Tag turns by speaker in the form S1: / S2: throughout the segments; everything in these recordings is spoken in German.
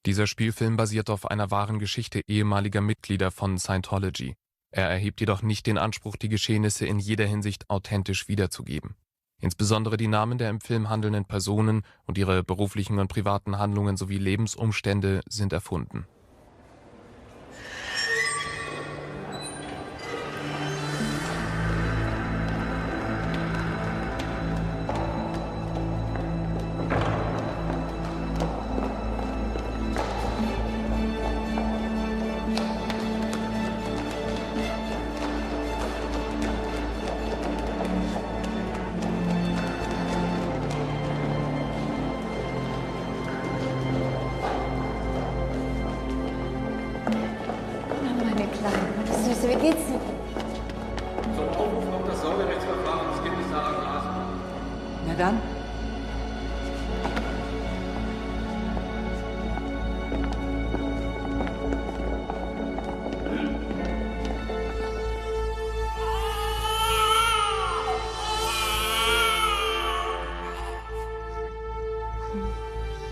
S1: Dieser Spielfilm basiert auf einer wahren Geschichte ehemaliger Mitglieder von Scientology. Er erhebt jedoch nicht den Anspruch, die Geschehnisse in jeder Hinsicht authentisch wiederzugeben. Insbesondere die Namen der im Film handelnden Personen und ihre beruflichen und privaten Handlungen sowie Lebensumstände sind erfunden.
S2: Süße, wie geht's dir?
S3: Zum Aufruf noch das Sorgerechtsverfahren des Kindes Sarah Glas.
S4: Na dann.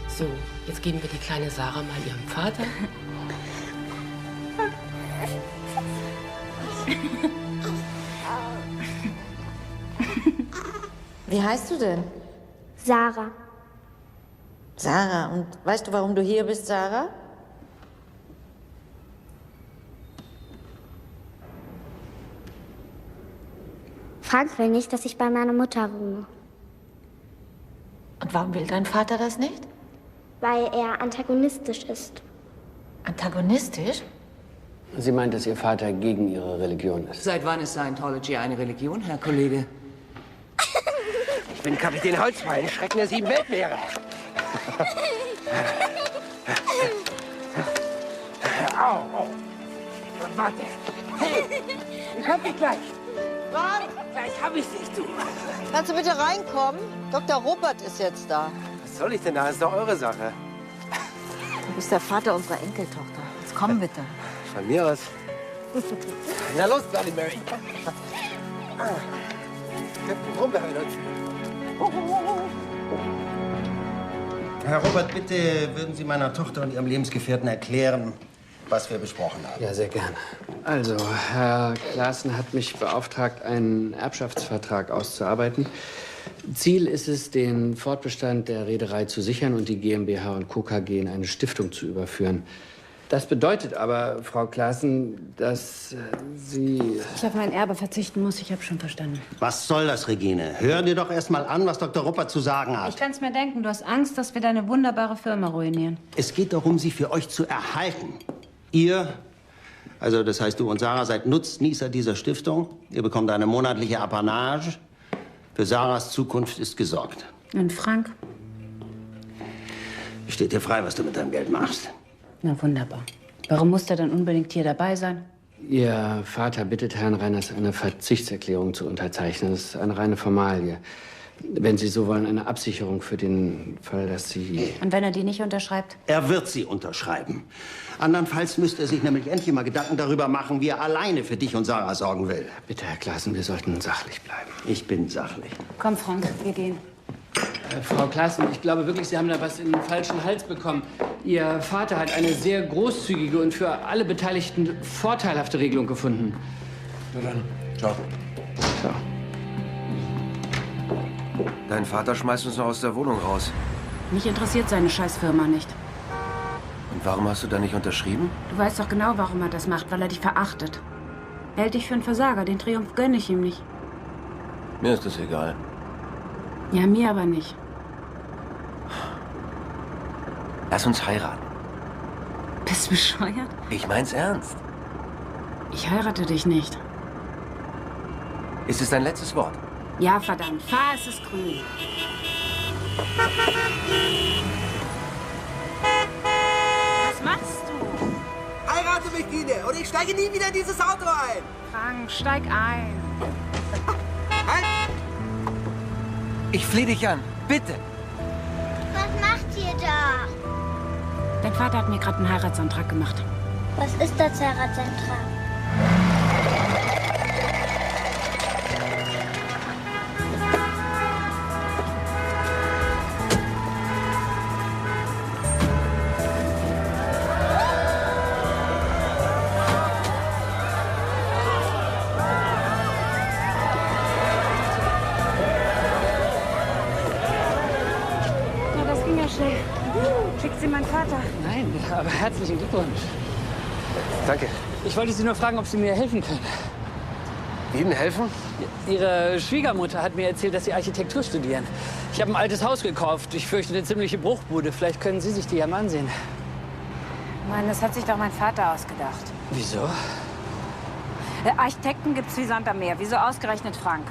S5: So, jetzt geben wir die kleine Sarah mal ihrem Vater.
S2: Wie heißt du denn?
S6: Sarah.
S2: Sarah. Und weißt du, warum du hier bist, Sarah?
S6: Frank will nicht, dass ich bei meiner Mutter wohne,
S2: Und warum will dein Vater das nicht?
S6: weil er antagonistisch ist.
S2: Antagonistisch?
S7: Sie meint, dass Ihr Vater gegen Ihre Religion ist.
S4: Seit wann ist Scientology eine Religion, Herr Kollege?
S8: Ich bin Kapitän Holzbein, Schrecken der 7 Weltmeere. Au. Warte. Hey, ich hab dich gleich.
S2: Frank,
S8: Gleich hab ich dich, du.
S2: kannst du bitte reinkommen? Dr. Robert ist jetzt da.
S8: Was soll ich denn da? Das ist doch eure Sache.
S2: Du bist der Vater unserer Enkeltochter. Jetzt komm bitte.
S8: Von mir aus. Na los, Bloody Mary. Captain Rumble hört uns.
S9: Herr Robert, bitte würden Sie meiner Tochter und ihrem Lebensgefährten erklären, was wir besprochen haben.
S7: Ja, sehr gerne. Also, Herr Klaassen hat mich beauftragt, einen Erbschaftsvertrag auszuarbeiten. Ziel ist es, den Fortbestand der Reederei zu sichern und die GmbH und Co. KG in eine Stiftung zu überführen. Das bedeutet aber, Frau Klaassen, dass Sie...
S10: Ich auf mein Erbe verzichten muss, ich habe schon verstanden.
S9: Was soll das, Regine? Hör dir doch erst mal an, was Dr. Ruppert zu sagen
S10: Ich
S9: hat.
S10: kann's mir denken, du hast Angst, dass wir deine wunderbare Firma ruinieren.
S9: Es geht darum, sie für euch zu erhalten. Ihr, also das heißt du und Sarah, seid Nutznießer dieser Stiftung. Ihr bekommt eine monatliche Apanage. Für Sarahs Zukunft ist gesorgt.
S10: Und Frank?
S9: Steht dir frei, was du mit deinem Geld machst.
S10: Na wunderbar. Warum muss er dann unbedingt hier dabei sein?
S7: Ihr Vater bittet Herrn Reiners, eine Verzichtserklärung zu unterzeichnen. Das ist eine reine Formalie. Wenn Sie so wollen, eine Absicherung für den Fall, dass Sie...
S10: Und wenn er die nicht unterschreibt?
S9: Er wird sie unterschreiben. Andernfalls müsste er sich nämlich endlich mal Gedanken darüber machen, wie er alleine für dich und Sarah sorgen will.
S7: Bitte, Herr Klaassen, wir sollten sachlich bleiben.
S9: Ich bin sachlich.
S10: Komm, Frank, wir gehen.
S7: Frau Klaassen, ich glaube wirklich, Sie haben da was in den falschen Hals bekommen. Ihr Vater hat eine sehr großzügige und für alle Beteiligten vorteilhafte Regelung gefunden.
S8: Na dann, ciao.
S7: So.
S8: Dein Vater schmeißt uns noch aus der Wohnung raus.
S10: Mich interessiert seine Scheißfirma nicht.
S8: Und warum hast du da nicht unterschrieben?
S10: Du weißt doch genau, warum er das macht, weil er dich verachtet. Er hält dich für einen Versager, den Triumph gönne ich ihm nicht.
S8: Mir ist das egal.
S10: Ja, mir aber nicht.
S8: Lass uns heiraten.
S10: Bist du bescheuert?
S8: Ich mein's ernst.
S10: Ich heirate dich nicht.
S8: Ist es dein letztes Wort?
S10: Ja, verdammt, fahr, es ist grün. Was machst du?
S8: Heirate mich, Gine, und ich steige nie wieder in dieses Auto ein.
S10: Frank, steig ein.
S8: Halt! Ich flehe dich an, bitte.
S6: Was macht ihr da?
S10: Dein Vater hat mir gerade einen Heiratsantrag gemacht.
S6: Was ist das Heiratsantrag?
S10: schnell. Schickt sie meinen Vater.
S7: Nein, aber herzlichen Glückwunsch.
S8: Danke.
S7: Ich wollte Sie nur fragen, ob Sie mir helfen können.
S8: Ihnen helfen?
S7: Ihre Schwiegermutter hat mir erzählt, dass Sie Architektur studieren. Ich habe ein altes Haus gekauft. Ich fürchte, eine ziemliche Bruchbude. Vielleicht können Sie sich die ja mal ansehen.
S10: Mann, das hat sich doch mein Vater ausgedacht.
S7: Wieso?
S10: Architekten gibt's wie Sand am Meer. Wieso ausgerechnet Frank?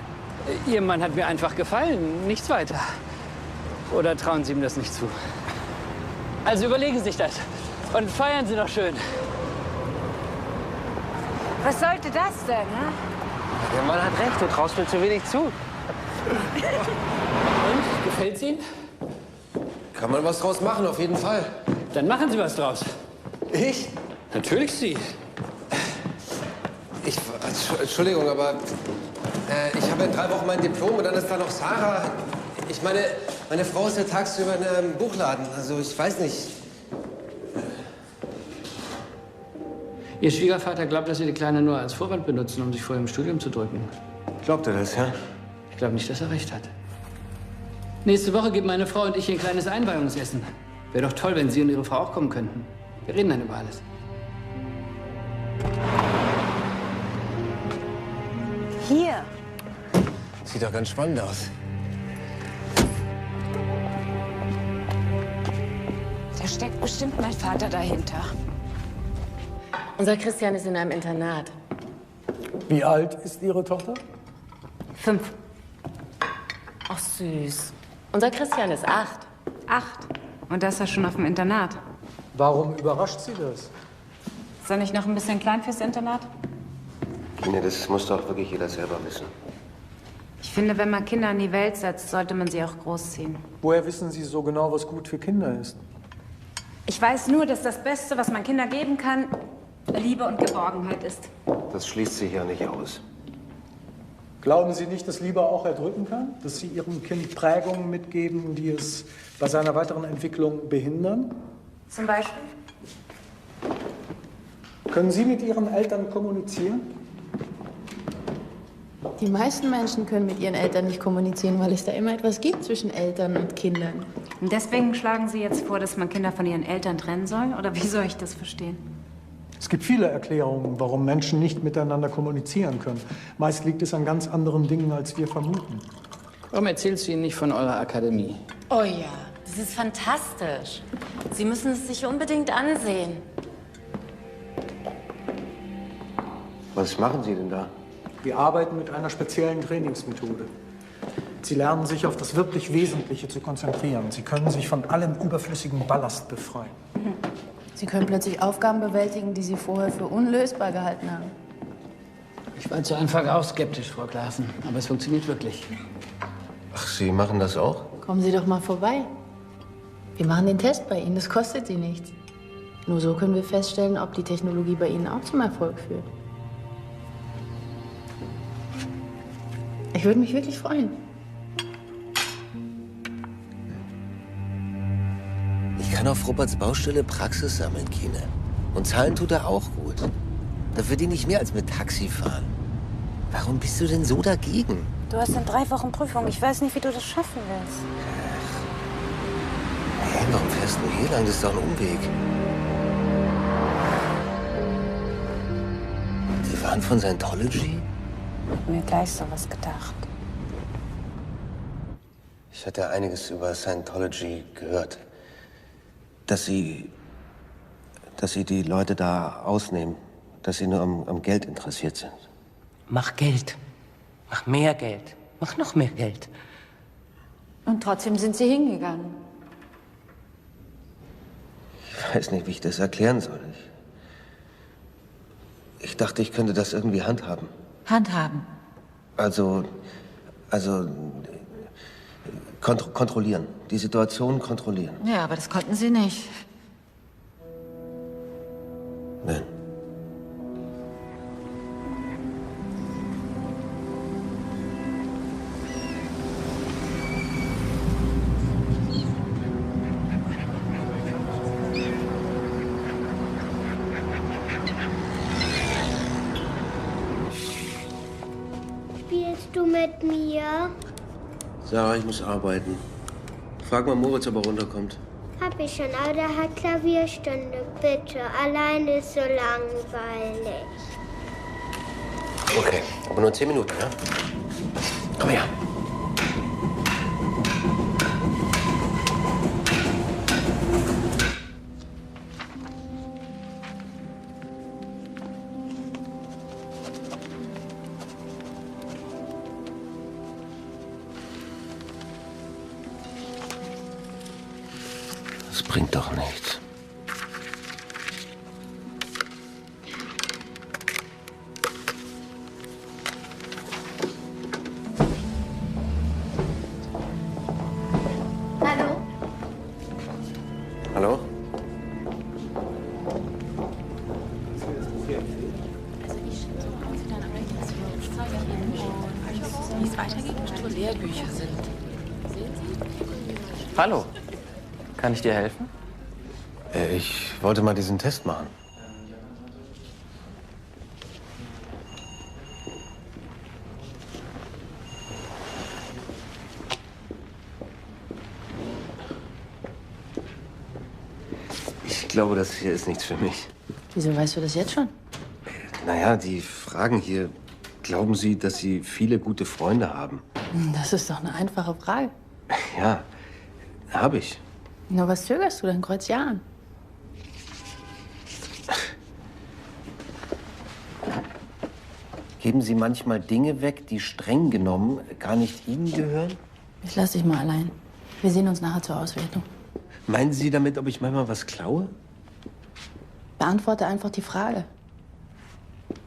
S7: Ihr Mann hat mir einfach gefallen. Nichts weiter. Oder trauen Sie ihm das nicht zu? Also überlegen Sie sich das. Und feiern Sie doch schön.
S10: Was sollte das denn, ne?
S8: Der Mann hat recht, du traust mir zu wenig zu.
S7: Und? Gefällt's Ihnen?
S8: Kann man was draus machen, auf jeden Fall.
S7: Dann machen Sie was draus.
S8: Ich?
S7: Natürlich Sie.
S8: Entschuldigung, aber ich habe in 3 Wochen mein Diplom und dann ist da noch Sarah. Ich meine Frau ist ja tagsüber in einem Buchladen. Also ich weiß nicht.
S7: Ihr Schwiegervater glaubt, dass Sie die Kleine nur als Vorwand benutzen, um sich vor ihrem Studium zu drücken.
S8: Glaubt er das, ja?
S7: Ich glaube nicht, dass er recht hat. Nächste Woche geben meine Frau und ich ein kleines Einweihungsessen. Wäre doch toll, wenn Sie und Ihre Frau auch kommen könnten. Wir reden dann über alles.
S10: Hier.
S8: Sieht doch ganz spannend aus.
S10: Da steckt bestimmt mein Vater dahinter.
S5: Unser Christian ist in einem Internat.
S11: Wie alt ist Ihre Tochter?
S10: 5.
S5: Ach süß. Unser Christian ist 8.
S10: 8. Und da ist er schon auf dem Internat.
S11: Warum überrascht Sie das?
S10: Ist er nicht noch ein bisschen klein fürs Internat?
S8: Nee, das muss doch wirklich jeder selber wissen.
S10: Ich finde, wenn man Kinder in die Welt setzt, sollte man sie auch großziehen.
S11: Woher wissen Sie so genau, was gut für Kinder ist?
S10: Ich weiß nur, dass das Beste, was man Kindern geben kann, Liebe und Geborgenheit ist.
S8: Das schließt sich ja nicht aus.
S11: Glauben Sie nicht, dass Liebe auch erdrücken kann? Dass Sie Ihrem Kind Prägungen mitgeben, die es bei seiner weiteren Entwicklung behindern?
S10: Zum Beispiel?
S11: Können Sie mit Ihren Eltern kommunizieren?
S12: Die meisten Menschen können mit ihren Eltern nicht kommunizieren, weil es da immer etwas gibt zwischen Eltern und Kindern.
S10: Und deswegen schlagen Sie jetzt vor, dass man Kinder von ihren Eltern trennen soll? Oder wie soll ich das verstehen?
S11: Es gibt viele Erklärungen, warum Menschen nicht miteinander kommunizieren können. Meist liegt es an ganz anderen Dingen, als wir vermuten.
S7: Warum erzählst du ihnen nicht von eurer Akademie?
S5: Oh ja, das ist fantastisch. Sie müssen es sich unbedingt ansehen.
S8: Was machen Sie denn da?
S11: Wir arbeiten mit einer speziellen Trainingsmethode. Sie lernen sich auf das wirklich Wesentliche zu konzentrieren. Sie können sich von allem überflüssigen Ballast befreien.
S12: Sie können plötzlich Aufgaben bewältigen, die Sie vorher für unlösbar gehalten haben.
S7: Ich war zu Anfang auch skeptisch, Frau Klaassen, aber es funktioniert wirklich.
S8: Ach, Sie machen das auch?
S12: Kommen Sie doch mal vorbei. Wir machen den Test bei Ihnen, das kostet Sie nichts. Nur so können wir feststellen, ob die Technologie bei Ihnen auch zum Erfolg führt. Ich würde mich wirklich freuen.
S13: Ich kann auf Roberts Baustelle Praxis sammeln, Kine. Und zahlen tut er auch gut. Da verdiene ich mehr als mit Taxi fahren. Warum bist du denn so dagegen?
S10: Du hast in 3 Wochen Prüfung. Ich weiß nicht, wie du das schaffen willst.
S13: Hey, warum fährst du hier lang? Das ist doch ein Umweg. Sie waren von Scientology?
S10: Ich hab mir gleich sowas gedacht.
S13: Ich hatte einiges über Scientology gehört. Dass sie die Leute da ausnehmen. Dass sie nur am Geld interessiert sind.
S5: Mach Geld. Mach mehr Geld. Mach noch mehr Geld.
S12: Und trotzdem sind Sie hingegangen.
S13: Ich weiß nicht, wie ich das erklären soll. Ich dachte, ich könnte das irgendwie handhaben.
S12: Handhaben.
S13: Also kontrollieren. Die Situation kontrollieren.
S12: Ja, aber das konnten Sie nicht.
S13: Nein.
S6: Spielst du mit mir?
S13: Sarah, ich muss arbeiten. Frag mal Moritz, ob er runterkommt.
S6: Hab ich schon, aber der hat Klavierstunde. Bitte, alleine ist so langweilig.
S13: Okay, aber nur 10 Minuten, ja? Komm her. Das bringt doch nichts.
S6: Hallo?
S13: Hallo?
S5: Wie es weitergeht, wo Lehrbücher sind.
S14: Hallo. Kann ich dir helfen?
S13: Ich wollte mal diesen Test machen. Ich glaube, das hier ist nichts für mich.
S12: Wieso weißt du das jetzt schon?
S13: Naja, die Fragen hier. Glauben Sie, dass Sie viele gute Freunde haben?
S12: Das ist doch eine einfache Frage.
S13: Ja, habe ich.
S12: Nur was zögerst du? Dann kreuz ja an.
S13: Geben Sie manchmal Dinge weg, die streng genommen gar nicht Ihnen gehören?
S12: Ich lass dich mal allein. Wir sehen uns nachher zur Auswertung.
S13: Meinen Sie damit, ob ich manchmal was klaue?
S12: Beantworte einfach die Frage.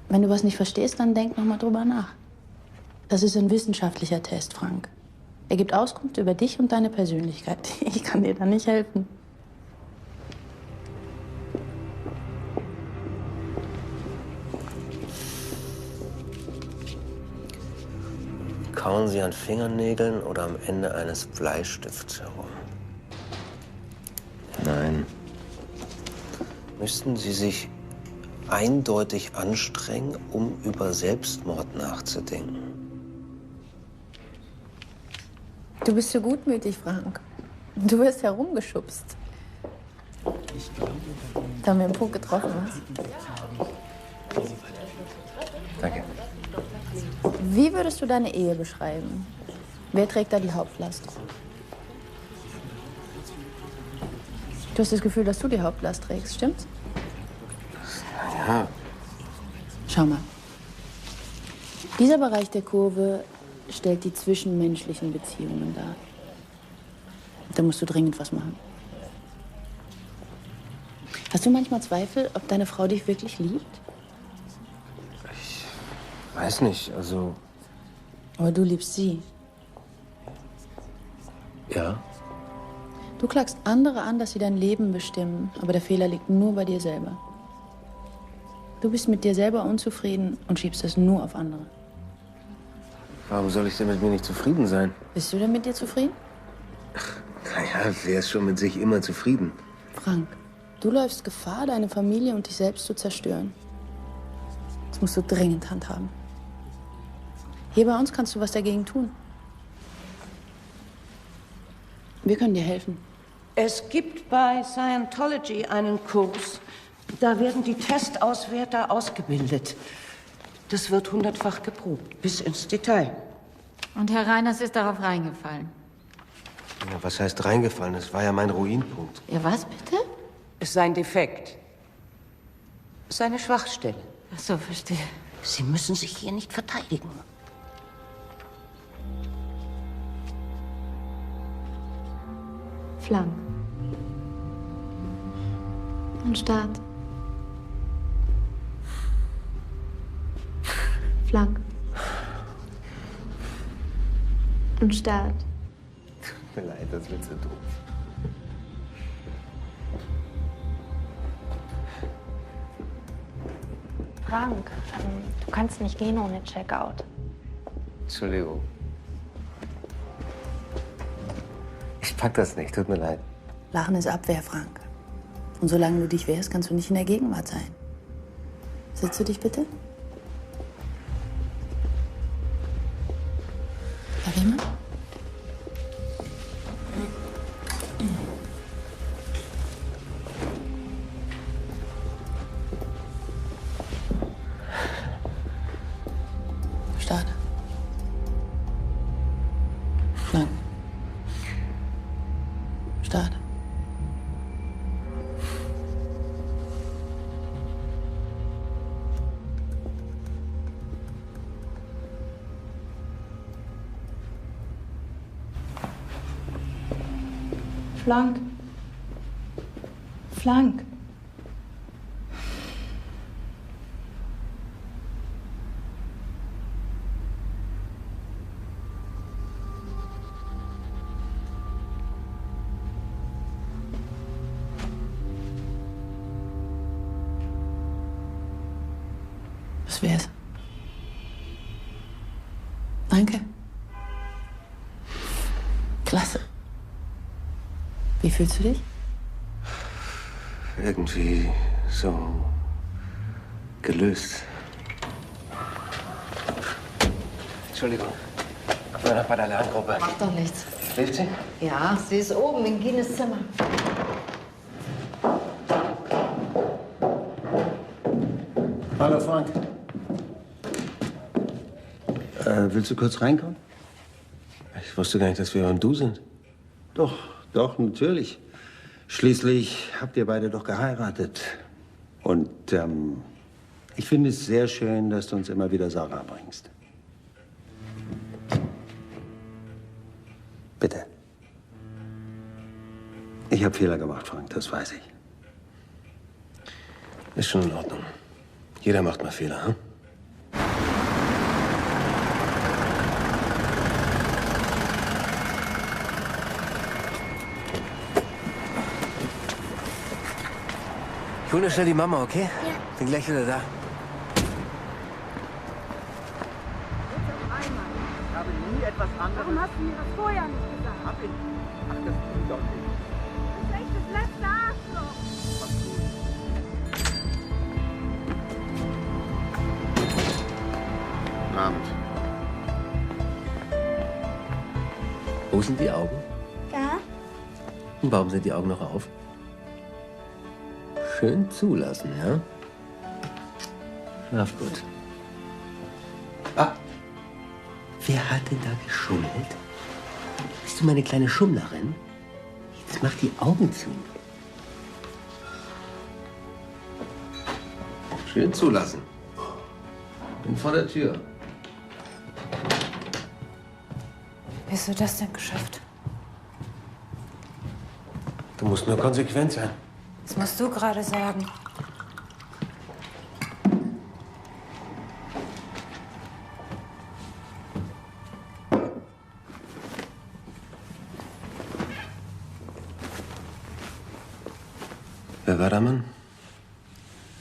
S12: Wenn du was nicht verstehst, dann denk noch mal drüber nach. Das ist ein wissenschaftlicher Test, Frank. Er gibt Auskunft über dich und deine Persönlichkeit. Ich kann dir da nicht helfen.
S13: Kauen Sie an Fingernägeln oder am Ende eines Bleistifts herum? Nein. Müssten Sie sich eindeutig anstrengen, um über Selbstmord nachzudenken?
S12: Du bist so gutmütig, Frank. Du wirst herumgeschubst. Da haben wir einen Punkt getroffen, was?
S13: Danke.
S12: Wie würdest du deine Ehe beschreiben? Wer trägt da die Hauptlast? Du hast das Gefühl, dass du die Hauptlast trägst, stimmt's?
S13: Ja.
S12: Schau mal. Dieser Bereich der Kurve stellt die zwischenmenschlichen Beziehungen dar. Da musst du dringend was machen. Hast du manchmal Zweifel, ob deine Frau dich wirklich liebt?
S13: Weiß nicht, also...
S12: Aber du liebst sie.
S13: Ja.
S12: Du klagst andere an, dass sie dein Leben bestimmen, aber der Fehler liegt nur bei dir selber. Du bist mit dir selber unzufrieden und schiebst es nur auf andere.
S13: Warum soll ich denn mit mir nicht zufrieden sein?
S12: Bist du denn mit dir zufrieden?
S13: Naja, wer ist schon mit sich immer zufrieden?
S12: Frank, du läufst Gefahr, deine Familie und dich selbst zu zerstören. Das musst du dringend handhaben. Hier bei uns kannst du was dagegen tun. Wir können dir helfen.
S15: Es gibt bei Scientology einen Kurs, da werden die Testauswerter ausgebildet. Das wird 100-fach geprobt, bis ins Detail.
S2: Und Herr Reiners ist darauf reingefallen.
S13: Ja, was heißt reingefallen? Das war ja mein Ruinpunkt.
S2: Ja, was bitte?
S15: Es ist sein Defekt. Seine Schwachstelle.
S2: Ach so, verstehe.
S15: Sie müssen sich hier nicht verteidigen.
S6: Flank. Und Start. Flank. Und Start.
S13: Tut mir leid, das wird so doof.
S6: Frank, du kannst nicht gehen ohne Checkout.
S13: Entschuldigung. Ich pack das nicht, tut mir leid.
S12: Lachen ist Abwehr, Frank. Und solange du dich wehrst, kannst du nicht in der Gegenwart sein. Setzt du dich bitte? Darf ich mal? Frank. Frank. Was wär's? Danke. Klasse. Wie fühlst du dich?
S13: Irgendwie so gelöst. Entschuldigung. Ich war noch bei der Lerngruppe.
S2: Macht doch nichts.
S13: Schläft sie?
S2: Ja, sie ist oben in Gines Zimmer.
S9: Hallo Frank. Willst du kurz reinkommen?
S13: Ich wusste gar nicht, dass wir und du sind.
S9: Doch, natürlich. Schließlich habt ihr beide doch geheiratet. Und ich finde es sehr schön, dass du uns immer wieder Sarah bringst. Bitte. Ich habe Fehler gemacht, Frank, das weiß ich.
S13: Ist schon in Ordnung. Jeder macht mal Fehler, hm? Ich hol nur schnell die Mama, okay? Ja. Bin gleich wieder da.
S16: Ich habe nie etwas anderes. Warum hast du mir das vorher nicht gesagt? Hab ich. Ach, das tut doch nicht. Das ist echt das letzte Arschloch.
S9: Guten Abend.
S13: Wo sind die Augen?
S6: Da?
S13: Und warum sind die Augen noch auf? Schön zulassen, ja? Schlaf gut. Ah, wer hat denn da geschummelt? Bist du meine kleine Schummlerin? Jetzt mach die Augen zu. Schön zulassen. Bin vor der Tür.
S10: Wie hast du das denn geschafft?
S13: Du musst nur konsequent sein.
S10: Das musst du gerade sagen.
S13: Wer war der Mann?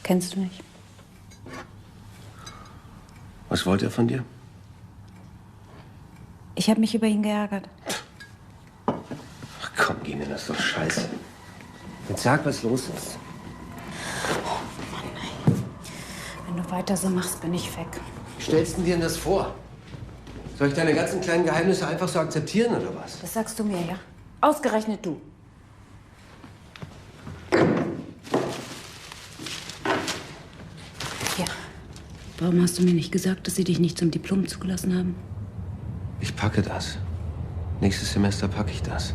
S10: Kennst du nicht?
S13: Was wollte er von dir?
S10: Ich habe mich über ihn geärgert.
S13: Ach komm, Gine, das ist doch scheiße. Jetzt sag, was los ist.
S10: Oh Mann, ey. Wenn du weiter so machst, bin ich weg.
S13: Wie stellst du dir denn das vor? Soll ich deine ganzen kleinen Geheimnisse einfach so akzeptieren, oder was?
S10: Das sagst du mir, ja? Ausgerechnet du. Ja. Warum hast du mir nicht gesagt, dass sie dich nicht zum Diplom zugelassen haben?
S13: Ich packe das. Nächstes Semester packe ich das.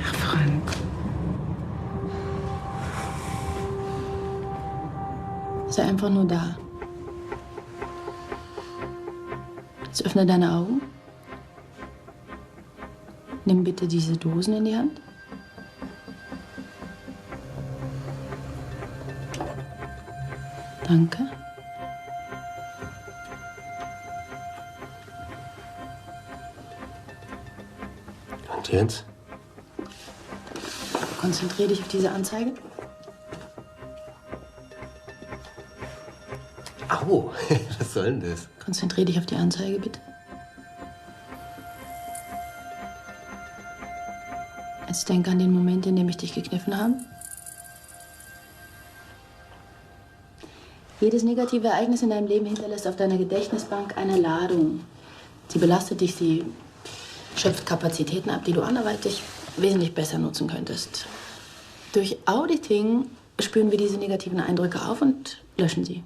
S10: Ach, Frank.
S12: Sei einfach nur da. Jetzt öffne deine Augen. Nimm bitte diese Dosen in die Hand. Danke.
S13: Und jetzt?
S12: Konzentrier dich auf diese Anzeige.
S13: Au, was soll denn das?
S12: Konzentrier dich auf die Anzeige, bitte. Jetzt denk an den Moment, in dem ich dich gekniffen habe. Jedes negative Ereignis in deinem Leben hinterlässt auf deiner Gedächtnisbank eine Ladung. Sie belastet dich, sie schöpft Kapazitäten ab, die du anderweitig wesentlich besser nutzen könntest. Durch Auditing spüren wir diese negativen Eindrücke auf und löschen sie.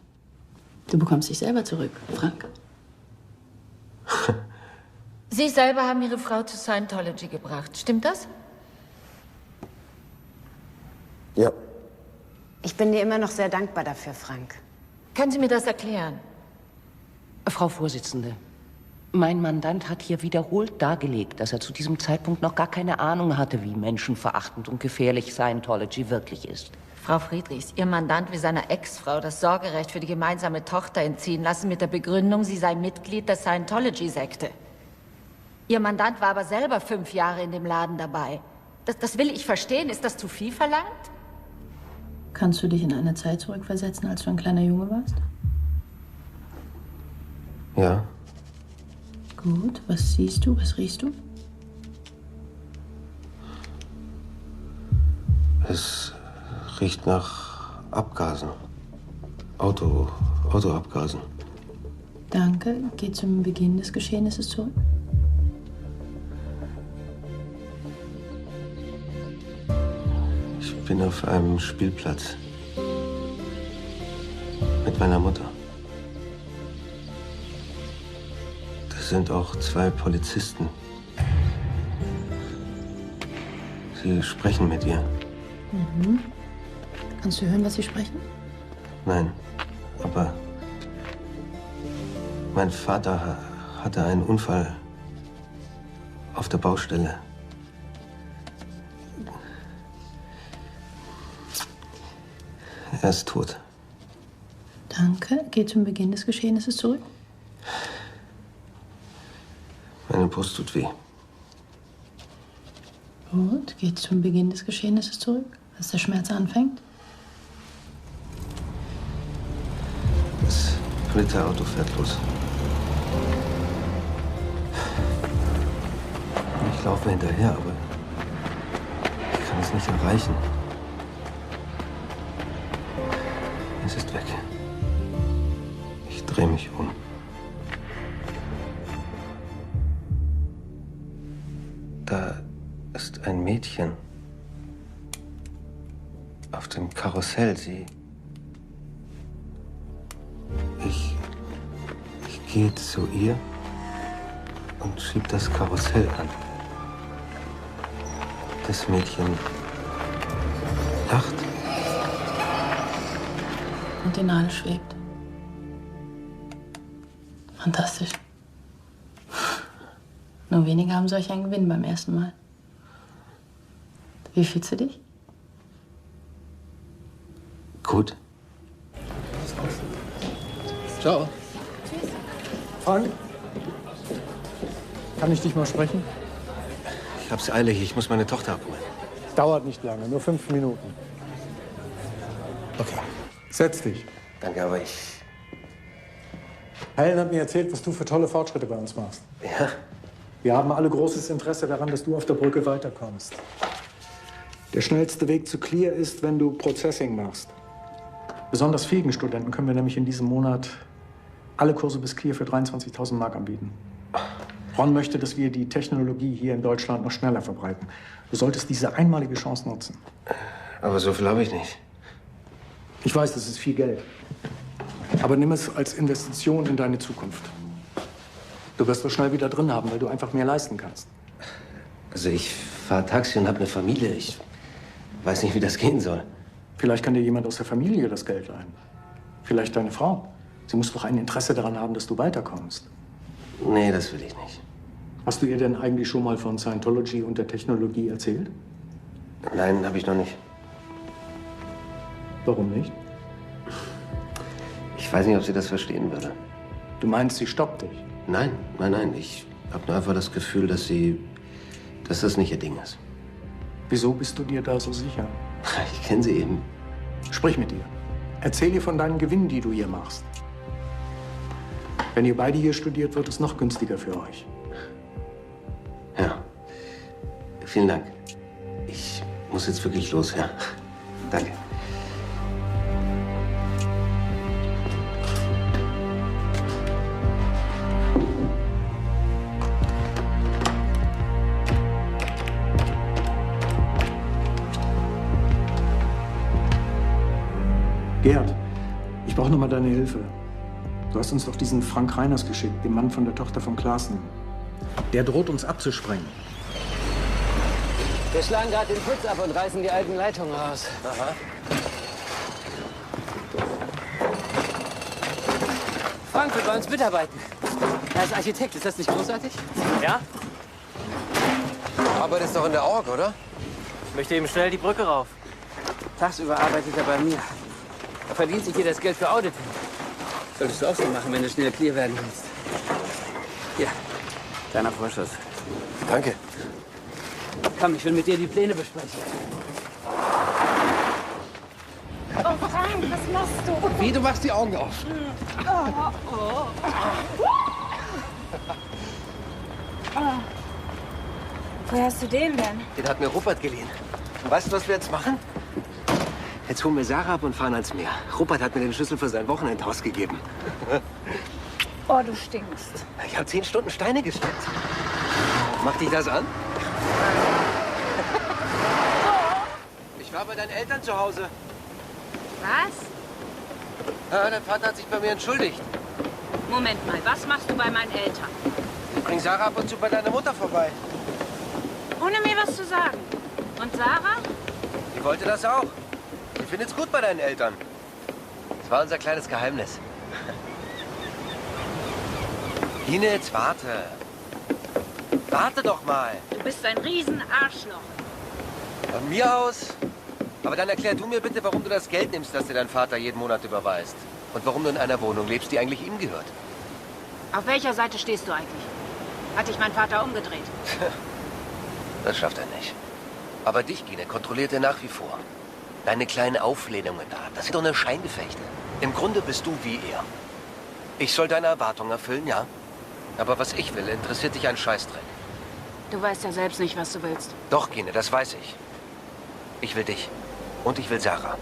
S12: Du bekommst dich selber zurück, Frank.
S2: Sie selber haben Ihre Frau zu Scientology gebracht. Stimmt das?
S13: Ja.
S17: Ich bin dir immer noch sehr dankbar dafür, Frank.
S2: Können Sie mir das erklären?
S15: Frau Vorsitzende, Mein Mandant hat hier wiederholt dargelegt, dass er zu diesem Zeitpunkt noch gar keine Ahnung hatte, wie menschenverachtend und gefährlich Scientology wirklich ist.
S2: Frau Friedrichs, Ihr Mandant will seiner Ex-Frau das Sorgerecht für die gemeinsame Tochter entziehen lassen mit der Begründung, sie sei Mitglied der Scientology-Sekte. Ihr Mandant war aber selber 5 Jahre in dem Laden dabei. Das will ich verstehen. Ist das zu viel verlangt?
S12: Kannst du dich in eine Zeit zurückversetzen, als du ein kleiner Junge warst?
S13: Ja.
S12: Gut, was siehst du, was riechst du?
S13: Es riecht nach Abgasen. Autoabgasen.
S12: Danke. Geh zum Beginn des Geschehnisses zurück.
S13: Ich bin auf einem Spielplatz. Mit meiner Mutter. Da sind auch 2 Polizisten. Sie sprechen mit ihr.
S12: Mhm. Kannst du hören, was sie sprechen?
S13: Nein, aber mein Vater hatte einen Unfall auf der Baustelle. Er ist tot.
S12: Danke. Geh zum Beginn des Geschehnisses zurück.
S13: Meine Brust tut weh.
S12: Gut. Geh zum Beginn des Geschehnisses zurück, als der Schmerz anfängt.
S13: Das Polizeiauto fährt los. Ich laufe hinterher, aber ich kann es nicht erreichen. Es ist weg. Ich drehe mich um. Da ist ein Mädchen auf dem Karussell. Ich gehe zu ihr und schieb das Karussell an. Das Mädchen lacht.
S12: Und die Nadel schwebt. Fantastisch. Nur wenige haben solch einen Gewinn beim ersten Mal. Wie fühlst du dich?
S13: Gut.
S11: Ciao. Frank? Kann ich dich mal sprechen?
S13: Ich hab's eilig, ich muss meine Tochter abholen.
S11: Dauert nicht lange, nur 5 Minuten. Okay. Setz dich.
S13: Danke, aber
S11: Helen hat mir erzählt, was du für tolle Fortschritte bei uns machst.
S13: Ja?
S11: Wir haben alle großes Interesse daran, dass du auf der Brücke weiterkommst. Der schnellste Weg zu Clear ist, wenn du Processing machst. Besonders fähigen Studenten können wir nämlich in diesem Monat alle Kurse bis Clear für 23.000 Mark anbieten. Ron möchte, dass wir die Technologie hier in Deutschland noch schneller verbreiten. Du solltest diese einmalige Chance nutzen.
S13: Aber so viel habe ich nicht.
S11: Ich weiß, das ist viel Geld. Aber nimm es als Investition in deine Zukunft. Du wirst es schnell wieder drin haben, weil du einfach mehr leisten kannst.
S13: Also ich fahre Taxi und habe eine Familie. Ich weiß nicht, wie das gehen soll.
S11: Vielleicht kann dir jemand aus der Familie das Geld leihen. Vielleicht deine Frau. Sie muss doch ein Interesse daran haben, dass du weiterkommst.
S13: Nee, das will ich nicht.
S11: Hast du ihr denn eigentlich schon mal von Scientology und der Technologie erzählt?
S13: Nein, habe ich noch nicht.
S11: Warum nicht?
S13: Ich weiß nicht, ob sie das verstehen würde.
S11: Du meinst, sie stoppt dich?
S13: Nein. Ich habe nur einfach das Gefühl, dass das nicht ihr Ding ist.
S11: Wieso bist du dir da so sicher?
S13: Ich kenne sie eben.
S11: Sprich mit ihr. Erzähl ihr von deinen Gewinnen, die du hier machst. Wenn ihr beide hier studiert, wird es noch günstiger für euch.
S13: Ja. Vielen Dank. Ich muss jetzt wirklich los, ja. Danke.
S11: Gerd, ich brauche noch mal deine Hilfe. Du hast uns doch diesen Frank Reiners geschickt, den Mann von der Tochter von Klaassen. Der droht uns abzusprengen.
S14: Wir schlagen gerade den Putz ab und reißen die alten Leitungen aus. Aha. Frank will bei uns mitarbeiten. Er ist Architekt, ist das nicht großartig? Ja?
S8: Arbeitest doch in der Org, oder?
S14: Ich möchte eben schnell die Brücke rauf. Tagsüber arbeitet er bei mir. Er verdient sich hier das Geld für Auditing. Solltest du auch so machen, wenn du schnell clear werden willst. Hier, kleiner Vorschuss.
S8: Danke.
S14: Komm, ich will mit dir die Pläne besprechen.
S16: Oh, Frank, was machst du?
S8: Wie, du machst die Augen auf?
S10: Woher hast du den denn?
S8: Den hat mir Rupert geliehen. Und weißt du, was wir jetzt machen? Jetzt holen wir Sarah ab und fahren ans Meer. Rupert hat mir den Schlüssel für sein Wochenendhaus gegeben.
S10: Oh, du stinkst.
S8: Ich habe 10 Stunden Steine gesteckt. Macht dich das an? Ich war bei deinen Eltern zu Hause.
S17: Was?
S8: Ja, dein Vater hat sich bei mir entschuldigt.
S10: Moment mal, was machst du bei meinen Eltern?
S8: Ich bring Sarah ab und zu bei deiner Mutter vorbei.
S10: Ohne mir was zu sagen. Und Sarah?
S8: Die wollte das auch. Sie findet's gut bei deinen Eltern. Das war unser kleines Geheimnis. Ine, jetzt warte. Warte doch mal.
S10: Du bist ein Riesenarschloch.
S8: Von mir aus? Aber dann erklär du mir bitte, warum du das Geld nimmst, das dir dein Vater jeden Monat überweist. Und warum du in einer Wohnung lebst, die eigentlich ihm gehört.
S10: Auf welcher Seite stehst du eigentlich? Hat dich mein Vater umgedreht?
S8: Das schafft er nicht. Aber dich, Gine, kontrolliert er nach wie vor. Deine kleinen Auflehnungen da, das sind doch nur Scheingefechte. Im Grunde bist du wie er. Ich soll deine Erwartungen erfüllen, ja. Aber was ich will, interessiert dich ein Scheißdreck.
S10: Du weißt ja selbst nicht, was du willst.
S8: Doch, Gine, das weiß ich. Ich will dich. Und ich will Sarah.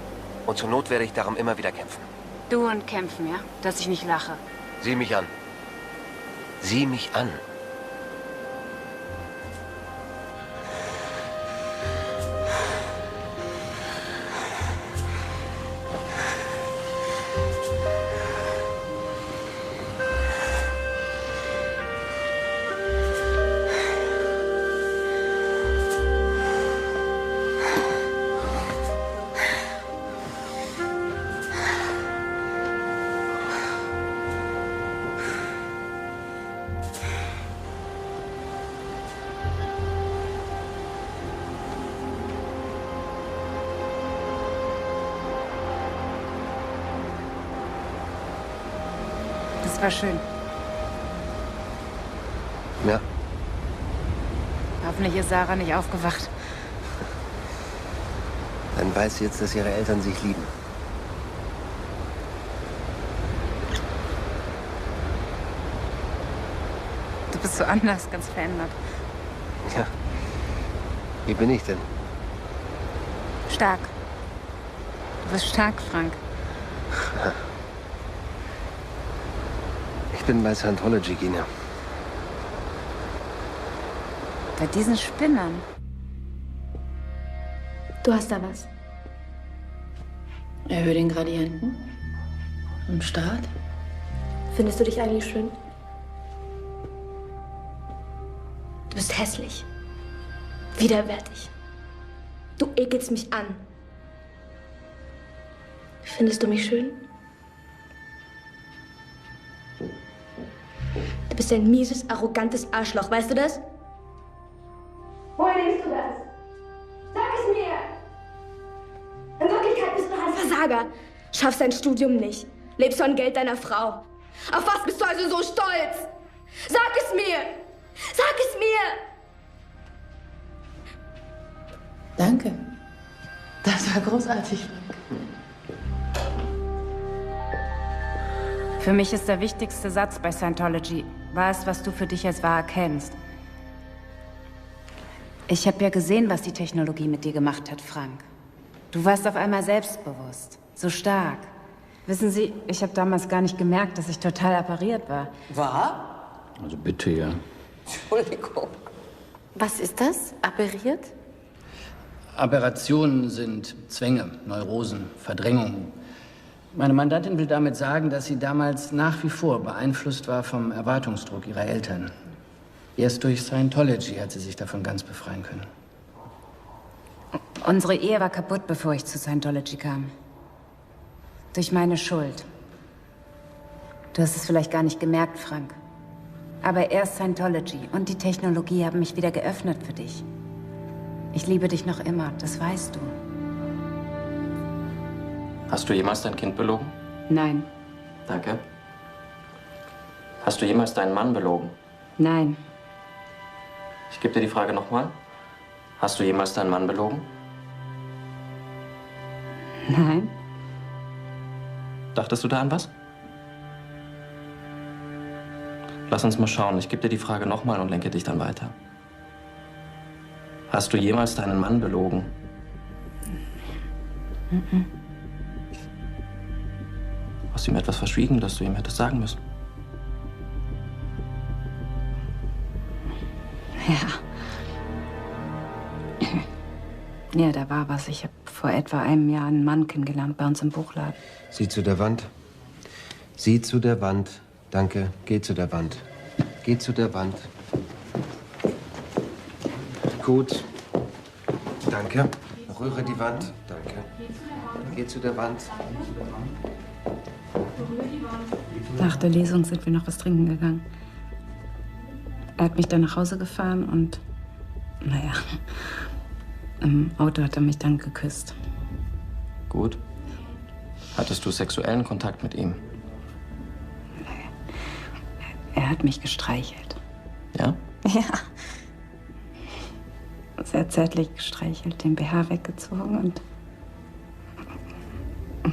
S8: Und zur Not werde ich darum immer wieder kämpfen.
S10: Du und kämpfen, ja? Dass ich nicht lache.
S8: Sieh mich an. Sieh mich an.
S10: Das war schön.
S8: Ja.
S10: Hoffentlich ist Sarah nicht aufgewacht.
S8: Dann weiß sie jetzt, dass ihre Eltern sich lieben.
S10: Du bist so anders, ganz verändert.
S8: Ja. Wie bin ich denn?
S10: Stark. Du bist stark, Frank.
S8: Ich bin bei Scientology, Gina.
S10: Bei diesen Spinnern.
S12: Du hast da was. Erhöhe den Gradienten. Und Start.
S18: Findest du dich eigentlich schön? Du bist hässlich. Widerwärtig. Du ekelst mich an. Findest du mich schön? Du bist ein mieses, arrogantes Arschloch, weißt du das? Woher denkst du das? Sag es mir! In Wirklichkeit bist du ein Versager. Schaffst dein Studium nicht. Lebst von Geld deiner Frau. Auf was bist du also so stolz? Sag es mir! Sag es mir!
S12: Danke. Das war großartig.
S10: Für mich ist der wichtigste Satz bei Scientology: Weißt, was du für dich als wahr erkennst. Ich habe ja gesehen, was die Technologie mit dir gemacht hat, Frank. Du warst auf einmal selbstbewusst, so stark. Wissen Sie, ich habe damals gar nicht gemerkt, dass ich total appariert war.
S15: War?
S7: Also bitte, ja.
S15: Entschuldigung.
S17: Was ist das? Appariert?
S7: Aberrationen sind Zwänge, Neurosen, Verdrängungen. Meine Mandantin will damit sagen, dass sie damals nach wie vor beeinflusst war vom Erwartungsdruck ihrer Eltern. Erst durch Scientology hat sie sich davon ganz befreien können.
S10: Unsere Ehe war kaputt, bevor ich zu Scientology kam. Durch meine Schuld. Du hast es vielleicht gar nicht gemerkt, Frank. Aber erst Scientology und die Technologie haben mich wieder geöffnet für dich. Ich liebe dich noch immer, das weißt du.
S19: Hast du jemals dein Kind belogen?
S10: Nein.
S19: Danke. Hast du jemals deinen Mann belogen?
S10: Nein.
S19: Ich gebe dir die Frage nochmal. Hast du jemals deinen Mann belogen?
S10: Nein.
S19: Dachtest du da an was? Lass uns mal schauen. Ich gebe dir die Frage nochmal und lenke dich dann weiter. Hast du jemals deinen Mann belogen?
S10: Mhm.
S19: Hast du ihm etwas verschwiegen, das du ihm hättest sagen müssen?
S10: Ja, da war was. Ich habe vor etwa einem Jahr einen Mann kennengelernt bei uns im Buchladen.
S13: Sieh zu der Wand. Sieh zu der Wand. Danke. Geh zu der Wand. Geh zu der Wand. Gut. Danke. Rühre die Wand. Danke. Geh zu der Wand.
S10: Nach der Lesung sind wir noch was trinken gegangen. Er hat mich dann nach Hause gefahren und, naja, im Auto hat er mich dann geküsst.
S19: Gut. Hattest du sexuellen Kontakt mit ihm?
S10: Er hat mich gestreichelt.
S19: Ja?
S10: Ja. Sehr zärtlich gestreichelt, den BH weggezogen und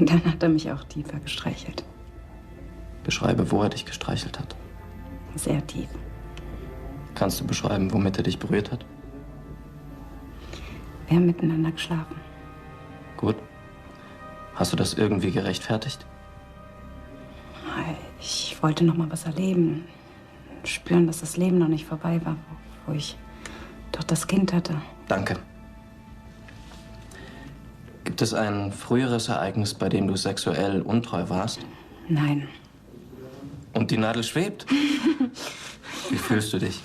S10: dann hat er mich auch tiefer gestreichelt.
S19: Beschreibe, wo er dich gestreichelt hat.
S10: Sehr tief.
S19: Kannst du beschreiben, womit er dich berührt hat?
S10: Wir haben miteinander geschlafen.
S19: Gut. Hast du das irgendwie gerechtfertigt?
S10: Ich wollte noch mal was erleben. Spüren, dass das Leben noch nicht vorbei war, wo ich doch das Kind hatte.
S19: Danke. Gibt es ein früheres Ereignis, bei dem du sexuell untreu warst?
S10: Nein.
S19: Und die Nadel schwebt? Wie fühlst du dich?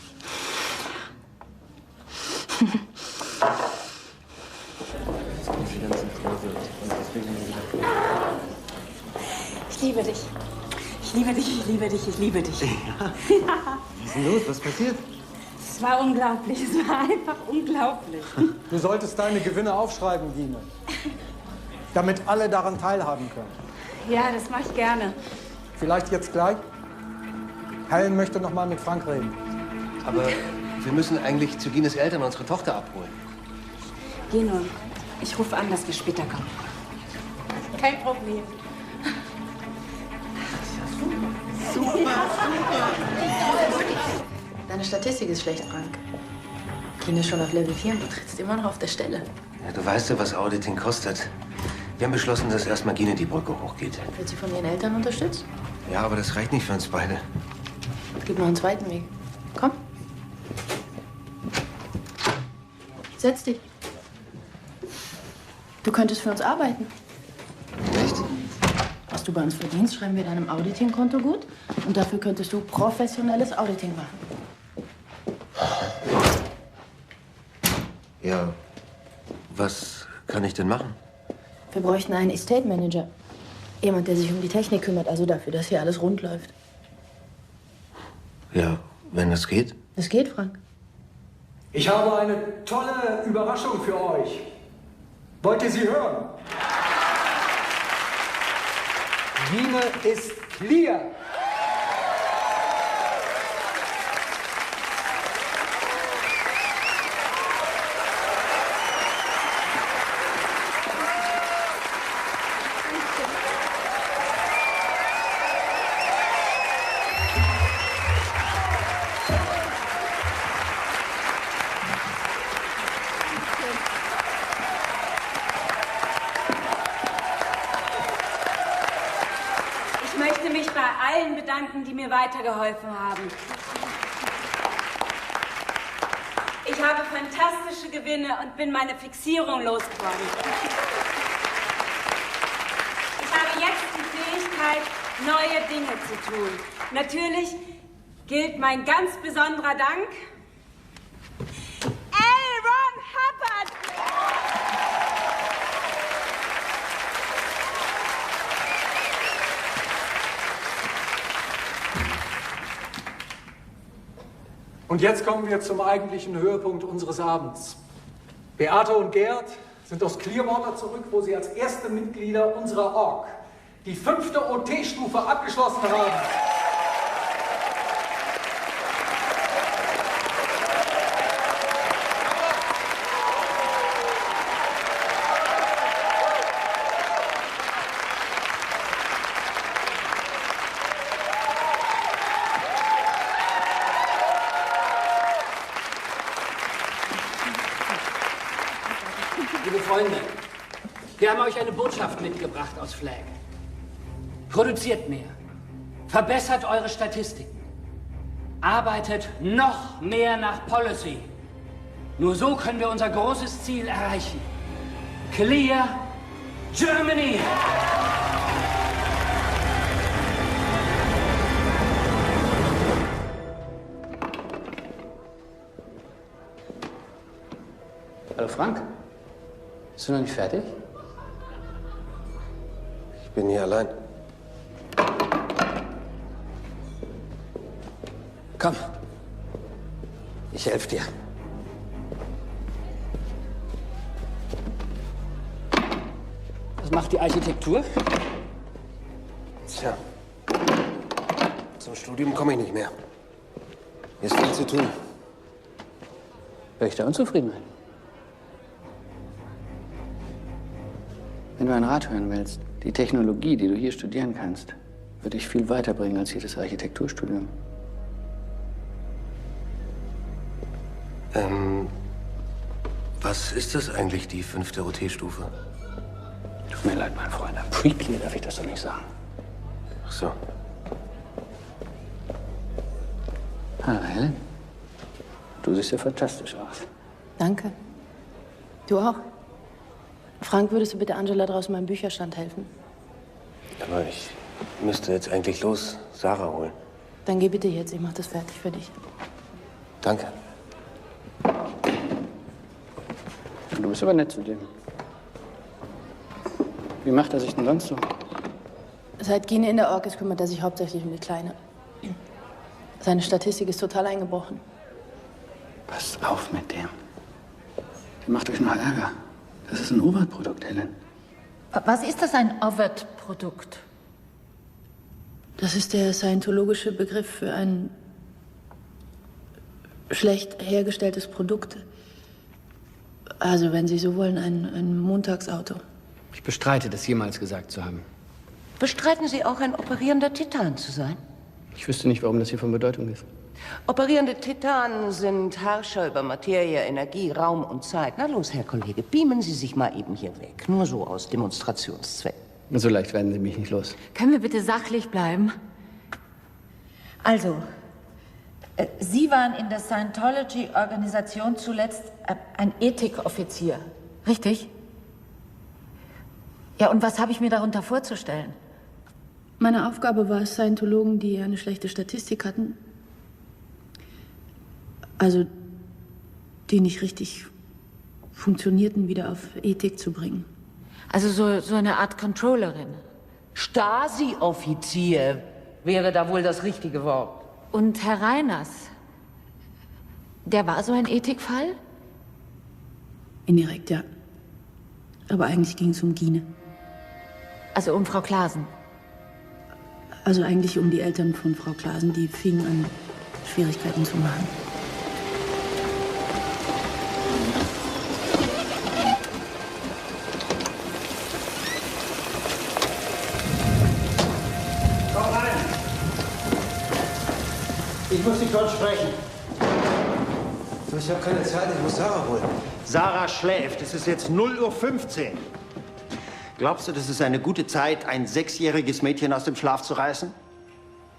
S10: Ich liebe dich. Ich liebe dich, ich liebe dich, ich liebe dich.
S13: Ja. Was ist denn los? Was passiert?
S10: Es war unglaublich, es war einfach unglaublich.
S11: Du solltest deine Gewinne aufschreiben, Dine. Damit alle daran teilhaben können.
S10: Ja, das mache ich gerne.
S11: Vielleicht jetzt gleich? Helen möchte noch mal mit Frank reden.
S13: Aber wir müssen eigentlich zu Gines Eltern unsere Tochter abholen.
S10: Geh nur. Ich rufe an, dass wir später kommen. Kein Problem.
S12: Super. Deine Statistik ist schlecht, Frank. Gine ist schon auf Level 4 und du trittst immer noch auf der Stelle.
S13: Ja, du weißt ja, was Auditing kostet. Wir haben beschlossen, dass erstmal Gine die Brücke hochgeht.
S12: Wird sie von ihren Eltern unterstützt?
S13: Ja, aber das reicht nicht für uns beide.
S12: Es gibt noch einen zweiten Weg. Komm. Setz dich. Du könntest für uns arbeiten.
S13: Echt?
S12: Was du bei uns verdienst, schreiben wir deinem Auditing-Konto gut. Und dafür könntest du professionelles Auditing machen.
S13: Ja, was kann ich denn machen?
S12: Wir bräuchten einen Estate Manager. Jemand, der sich um die Technik kümmert, also dafür, dass hier alles rund läuft.
S13: Ja, wenn das geht.
S12: Das geht, Frank.
S11: Ich habe eine tolle Überraschung für euch. Wollt ihr sie hören? Gine ist clear.
S10: Ich möchte mich bei allen bedanken, die mir weitergeholfen haben. Ich habe fantastische Gewinne und bin meine Fixierung losgeworden. Ich habe jetzt die Fähigkeit, neue Dinge zu tun. Natürlich gilt mein ganz besonderer Dank Aaron Hubbard!
S11: Und jetzt kommen wir zum eigentlichen Höhepunkt unseres Abends. Beate und Gerd sind aus Clearwater zurück, wo sie als erste Mitglieder unserer Org die 5. OT-Stufe abgeschlossen haben.
S14: Liebe Freunde, wir haben euch eine Botschaft mitgebracht aus Flag. Produziert mehr, verbessert eure Statistiken, arbeitet noch mehr nach Policy. Nur so können wir unser großes Ziel erreichen. Clear Germany! Hallo Frank, bist du noch nicht fertig?
S13: Ich bin hier allein.
S14: Komm, ich helfe dir. Was macht die Architektur?
S13: Tja, zum Studium komme ich nicht mehr. Hier ist viel zu tun.
S14: Hör ich da Unzufriedenheit?
S7: Wenn du einen Rat hören willst, die Technologie, die du hier studieren kannst, wird dich viel weiterbringen als jedes Architekturstudium.
S13: Was ist das eigentlich, die 5. OT-Stufe?
S7: Tut mir leid, mein Freund. Pre-Clear darf ich das doch nicht sagen.
S13: Ach so.
S7: Hallo, Helen. Du siehst ja fantastisch aus.
S12: Danke. Du auch. Frank, würdest du bitte Angela draußen beim Bücherstand helfen?
S13: Aber ich müsste jetzt eigentlich los Sarah holen.
S12: Dann geh bitte jetzt, ich mach das fertig für dich.
S13: Danke.
S7: Du bist aber nett zu dem. Wie macht er sich denn sonst so?
S12: Seit Gine in der Org ist, kümmert er sich hauptsächlich um die Kleine. Seine Statistik ist total eingebrochen.
S7: Passt auf mit dem. Der macht euch noch Ärger. Das ist ein Overt-Produkt, Helen.
S2: Was ist das, ein Overt-Produkt?
S12: Das ist der scientologische Begriff für ein schlecht hergestelltes Produkt. Also, wenn Sie so wollen, ein Montagsauto.
S14: Ich bestreite, das jemals gesagt zu haben.
S15: Bestreiten Sie auch, ein operierender Titan zu sein?
S14: Ich wüsste nicht, warum das hier von Bedeutung ist.
S15: Operierende Titanen sind Herrscher über Materie, Energie, Raum und Zeit. Na los, Herr Kollege, beamen Sie sich mal eben hier weg. Nur so aus Demonstrationszwecken.
S14: So leicht werden Sie mich nicht los.
S2: Können wir bitte sachlich bleiben? Also, Sie waren in der Scientology-Organisation zuletzt ein Ethikoffizier, richtig? Ja, und was habe ich mir darunter vorzustellen?
S12: Meine Aufgabe war es, Scientologen, die eine schlechte Statistik hatten, also die nicht richtig funktionierten, wieder auf Ethik zu bringen.
S2: Also so eine Art Controllerin.
S15: Stasi-Offizier wäre da wohl das richtige Wort.
S2: Und Herr Reiners, der war so ein Ethikfall?
S12: Indirekt, ja. Aber eigentlich ging es um Gine.
S2: Also um Frau Klaasen?
S12: Also eigentlich um die Eltern von Frau Klaasen, die fingen an, Schwierigkeiten zu machen.
S9: Komm rein! Ich muss dich kurz sprechen.
S13: So, ich habe keine Zeit, ich muss Sarah holen.
S9: Sarah schläft. Es ist jetzt 0:15 Uhr. Glaubst du, das ist eine gute Zeit, ein 6-jähriges Mädchen aus dem Schlaf zu reißen?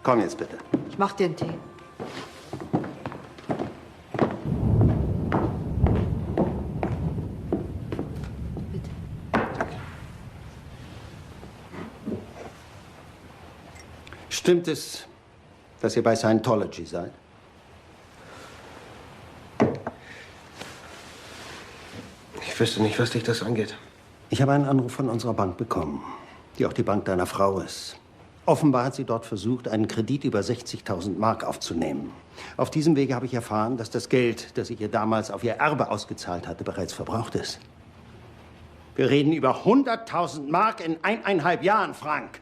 S9: Komm jetzt bitte.
S2: Ich mach dir einen Tee.
S9: Stimmt es, dass ihr bei Scientology seid?
S13: Ich wüsste nicht, was dich das angeht.
S9: Ich habe einen Anruf von unserer Bank bekommen, die auch die Bank deiner Frau ist. Offenbar hat sie dort versucht, einen Kredit über 60.000 Mark aufzunehmen. Auf diesem Wege habe ich erfahren, dass das Geld, das ich ihr damals auf ihr Erbe ausgezahlt hatte, bereits verbraucht ist. Wir reden über 100.000 Mark in 1,5 Jahren, Frank.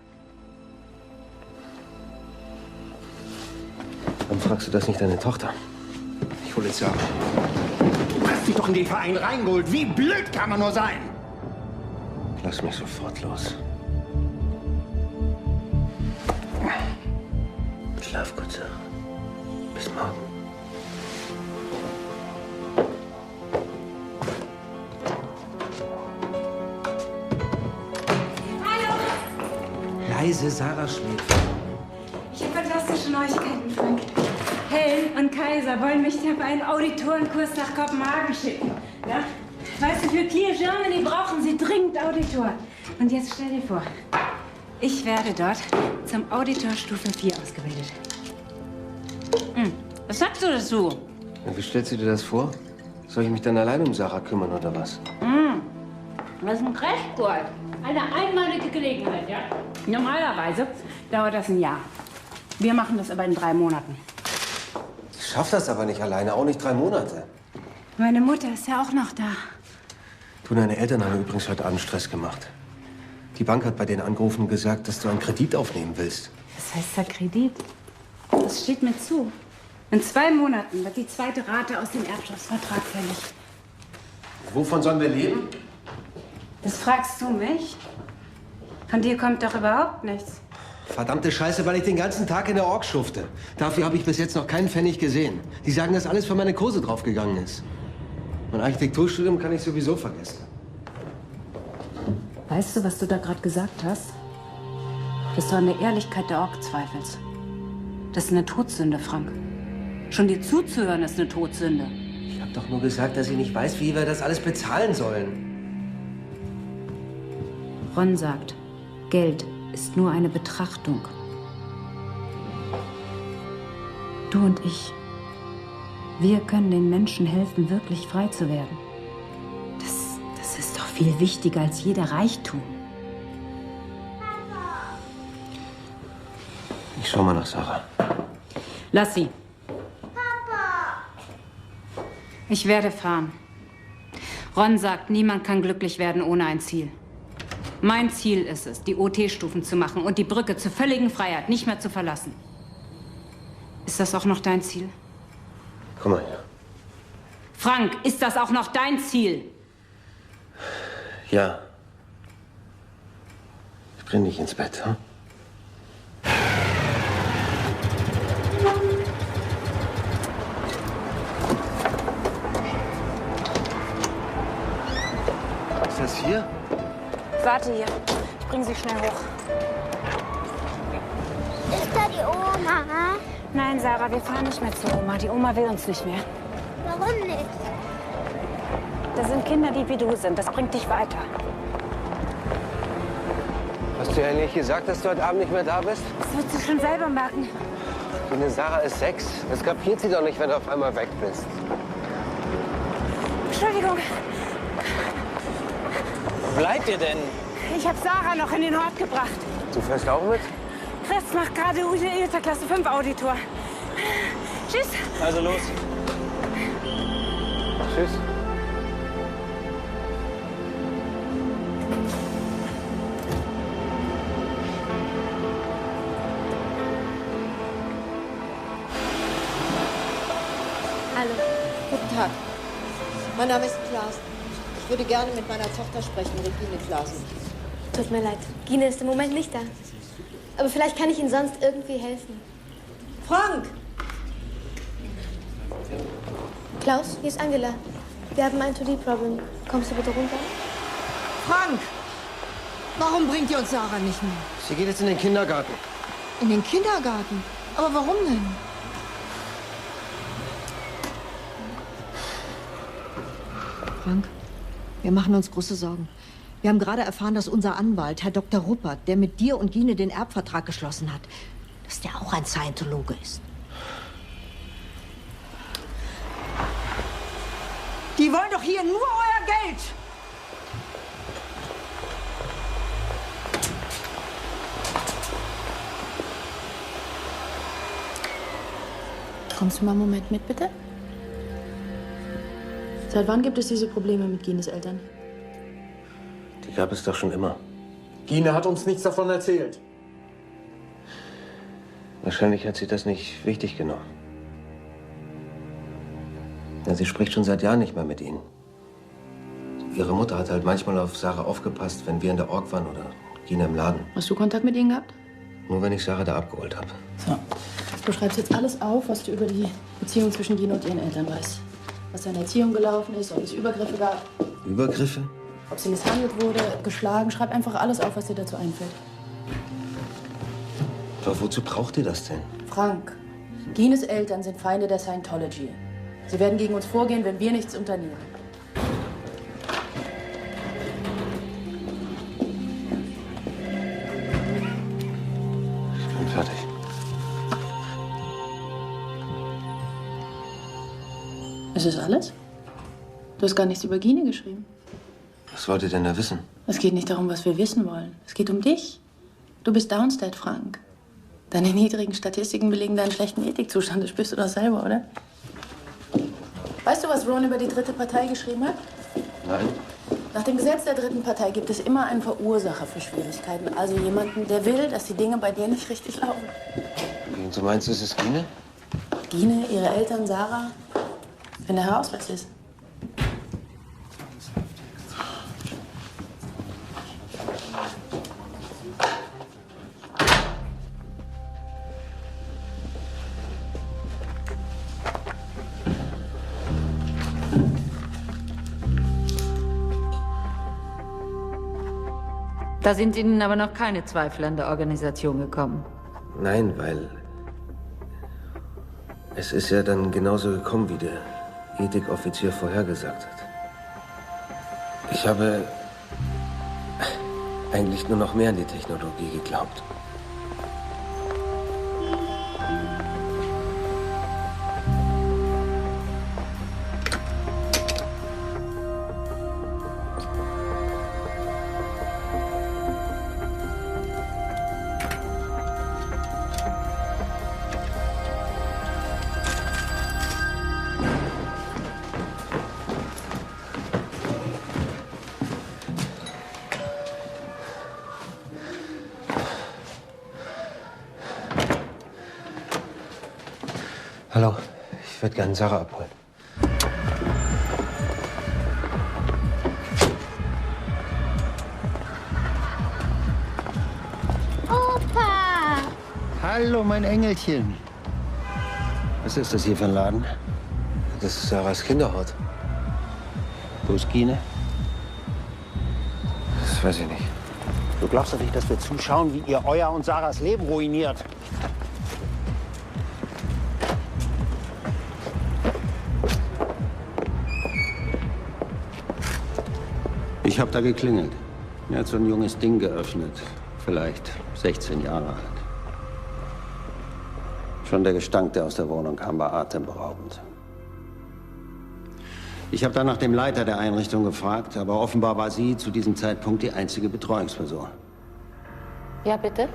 S13: Warum fragst du das nicht deine Tochter?
S9: Ich hole es ja. Du hast dich doch in den Verein reingeholt. Wie blöd kann man nur sein?
S13: Lass mich sofort los. Schlaf gut, Sarah. Bis morgen.
S10: Hallo!
S14: Leise, Sarah schläft.
S10: Ich habe fantastische Neuigkeiten, Frank. Helen und Kaiser wollen mich auf einen Auditorenkurs nach Kopenhagen schicken. Ja? Weißt du, für Clear Germany brauchen sie dringend Auditoren. Und jetzt stell dir vor, ich werde dort zum Auditor Stufe 4 ausgebildet. Was sagst du dazu?
S13: Ja, wie stellst du dir das vor? Soll ich mich dann allein um Sarah kümmern oder was?
S10: Das ist ein Crashkurs. Eine einmalige Gelegenheit, ja? Normalerweise dauert das ein Jahr. Wir machen das aber in 3 Monaten.
S13: Ich schaff das aber nicht alleine, auch nicht 3 Monate.
S10: Meine Mutter ist ja auch noch da.
S13: Du, deine Eltern haben übrigens heute Abend Stress gemacht. Die Bank hat bei denen angerufen und gesagt, dass du einen Kredit aufnehmen willst.
S10: Was heißt da Kredit? Das steht mir zu. In 2 Monaten wird die zweite Rate aus dem Erbschaftsvertrag fällig.
S13: Wovon sollen wir leben?
S10: Das fragst du mich? Von dir kommt doch überhaupt nichts.
S13: Verdammte Scheiße, weil ich den ganzen Tag in der Org schufte. Dafür habe ich bis jetzt noch keinen Pfennig gesehen. Die sagen, dass alles für meine Kurse draufgegangen ist. Mein Architekturstudium kann ich sowieso vergessen.
S10: Weißt du, was du da gerade gesagt hast? Dass du an der Ehrlichkeit der Org zweifelst. Das ist eine Todsünde, Frank. Schon dir zuzuhören ist eine Todsünde.
S13: Ich habe doch nur gesagt, dass ich nicht weiß, wie wir das alles bezahlen sollen.
S10: Ron sagt, Geld ist nur eine Betrachtung. Du und ich, wir können den Menschen helfen, wirklich frei zu werden. Das ist doch viel wichtiger als jeder Reichtum.
S13: Ich schau mal nach Sarah.
S10: Lass sie. Ich werde fahren. Ron sagt, niemand kann glücklich werden ohne ein Ziel. Mein Ziel ist es, die OT-Stufen zu machen und die Brücke zur völligen Freiheit nicht mehr zu verlassen. Ist das auch noch dein Ziel?
S13: Komm mal her.
S10: Frank, ist das auch noch dein Ziel?
S13: Ja. Ich bring dich ins Bett, hm? Ist das hier?
S18: Warte hier. Ich bringe sie schnell hoch. Ist da die Oma?
S10: Nein, Sarah, wir fahren nicht mehr zur Oma. Die Oma will uns nicht mehr.
S18: Warum nicht?
S10: Das sind Kinder, die wie du sind. Das bringt dich weiter.
S13: Hast du ja nicht gesagt, dass du heute Abend nicht mehr da bist?
S10: Das wird sie schon selber merken.
S13: Eine Sarah ist 6. Das kapiert sie doch nicht, wenn du auf einmal weg bist.
S10: Entschuldigung.
S14: Wo bleibt ihr denn?
S10: Ich habe Sarah noch in den Hort gebracht.
S13: Du fährst auch mit?
S10: Chris macht gerade UTA Klasse 5 Auditor. Tschüss.
S14: Also los.
S13: Tschüss.
S20: Hallo. Guten Tag. Mein Name ist Klaas. Ich würde gerne mit meiner Tochter sprechen, Regine Klaasen.
S18: Tut mir leid. Gine ist im Moment nicht da. Aber vielleicht kann ich Ihnen sonst irgendwie helfen.
S20: Frank!
S18: Klaus, hier ist Angela. Wir haben ein To-Do-Problem. Kommst du bitte runter?
S20: Frank! Warum bringt ihr uns Sarah nicht mehr?
S13: Sie geht jetzt in den Kindergarten.
S20: In den Kindergarten? Aber warum denn? Frank, wir machen uns große Sorgen. Wir haben gerade erfahren, dass unser Anwalt, Herr Dr. Ruppert, der mit dir und Gine den Erbvertrag geschlossen hat, dass der auch ein Scientologe ist. Die wollen doch hier nur euer Geld!
S12: Kommst du mal einen Moment mit, bitte? Seit wann gibt es diese Probleme mit Gines Eltern?
S13: Die gab es doch schon immer.
S11: Gine hat uns nichts davon erzählt.
S13: Wahrscheinlich hat sie das nicht wichtig genommen. Ja, sie spricht schon seit Jahren nicht mehr mit ihnen. Ihre Mutter hat halt manchmal auf Sarah aufgepasst, wenn wir in der Org waren oder Gine im Laden.
S12: Hast du Kontakt mit ihnen gehabt?
S13: Nur wenn ich Sarah da abgeholt habe.
S12: So. Du schreibst jetzt alles auf, was du über die Beziehung zwischen Gine und ihren Eltern weißt. Was in der Erziehung gelaufen ist, ob es Übergriffe gab.
S13: Übergriffe?
S12: Ob sie misshandelt wurde, geschlagen. Schreib einfach alles auf, was dir dazu einfällt.
S13: Aber wozu braucht ihr das denn?
S12: Frank, Gines Eltern sind Feinde der Scientology. Sie werden gegen uns vorgehen, wenn wir nichts unternehmen.
S13: Ich bin fertig.
S12: Ist das alles? Du hast gar nichts über Gine geschrieben.
S13: Was wollt ihr denn da wissen?
S12: Es geht nicht darum, was wir wissen wollen. Es geht um dich. Du bist Downstate, Frank. Deine niedrigen Statistiken belegen deinen schlechten Ethikzustand. Das spürst du doch selber, oder? Weißt du, was Ron über die dritte Partei geschrieben hat?
S13: Nein.
S12: Nach dem Gesetz der dritten Partei gibt es immer einen Verursacher für Schwierigkeiten. Also jemanden, der will, dass die Dinge bei dir nicht richtig laufen.
S13: Und du meinst, es ist Gine?
S12: Gine, ihre Eltern, Sarah. Finde heraus, was ist.
S2: Da sind Ihnen aber noch keine Zweifel an der Organisation gekommen.
S13: Nein, weil es ist ja dann genauso gekommen, wie der Ethikoffizier vorhergesagt hat. Ich habe eigentlich nur noch mehr an die Technologie geglaubt. Hallo, ich würde gerne Sarah abholen.
S6: Opa!
S9: Hallo, mein Engelchen. Was ist das hier für ein Laden?
S13: Das ist Sarahs Kinderhort.
S9: Wo ist Gine?
S13: Das weiß ich nicht.
S9: Du glaubst doch nicht, dass wir zuschauen, wie ihr euer und Sarahs Leben ruiniert. Ich habe da geklingelt. Mir hat so ein junges Ding geöffnet. Vielleicht 16 Jahre alt. Schon der Gestank, der aus der Wohnung kam, war atemberaubend. Ich habe dann nach dem Leiter der Einrichtung gefragt, aber offenbar war sie zu diesem Zeitpunkt die einzige Betreuungsperson.
S17: Ja, bitte?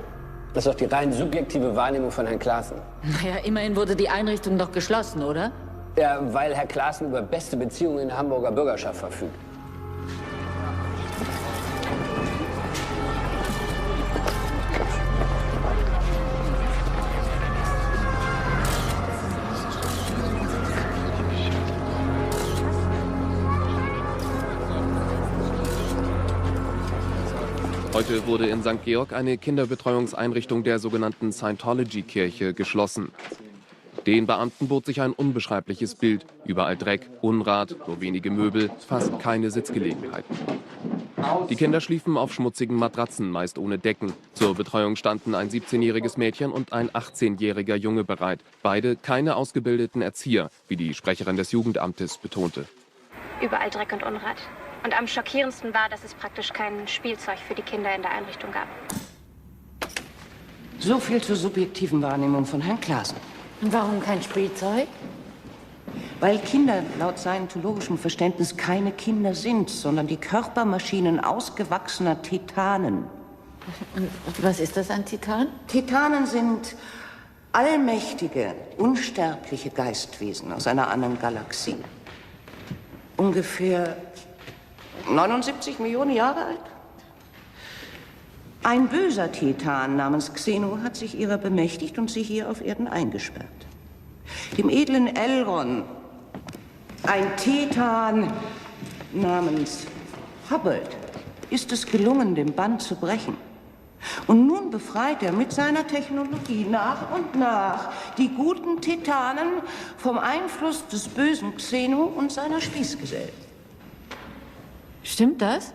S14: Das ist doch die rein subjektive Wahrnehmung von Herrn Klaassen.
S2: Naja, immerhin wurde die Einrichtung doch geschlossen, oder?
S14: Ja, weil Herr Klaassen über beste Beziehungen in der Hamburger Bürgerschaft verfügt.
S1: Heute wurde in St. Georg eine Kinderbetreuungseinrichtung der sogenannten Scientology-Kirche geschlossen. Den Beamten bot sich ein unbeschreibliches Bild. Überall Dreck, Unrat, nur wenige Möbel, fast keine Sitzgelegenheiten. Die Kinder schliefen auf schmutzigen Matratzen, meist ohne Decken. Zur Betreuung standen ein 17-jähriges Mädchen und ein 18-jähriger Junge bereit. Beide keine ausgebildeten Erzieher, wie die Sprecherin des Jugendamtes betonte.
S21: Überall Dreck und Unrat. Und am schockierendsten war, dass es praktisch kein Spielzeug für die Kinder in der Einrichtung gab.
S15: So viel zur subjektiven Wahrnehmung von Herrn Klaassen.
S2: Und warum kein Spielzeug?
S15: Weil Kinder laut scientologischem Verständnis keine Kinder sind, sondern die Körpermaschinen ausgewachsener Titanen.
S2: Und was ist das, ein Titan?
S15: Titanen sind allmächtige, unsterbliche Geistwesen aus einer anderen Galaxie. Ungefähr 79 Millionen Jahre alt. Ein böser Titan namens Xeno hat sich ihrer bemächtigt und sie hier auf Erden eingesperrt. Dem edlen Elrond, ein Titan namens Hubbard, ist es gelungen, den Bann zu brechen. Und nun befreit er mit seiner Technologie nach und nach die guten Titanen vom Einfluss des bösen Xeno und seiner Spießgesellen.
S2: Stimmt das?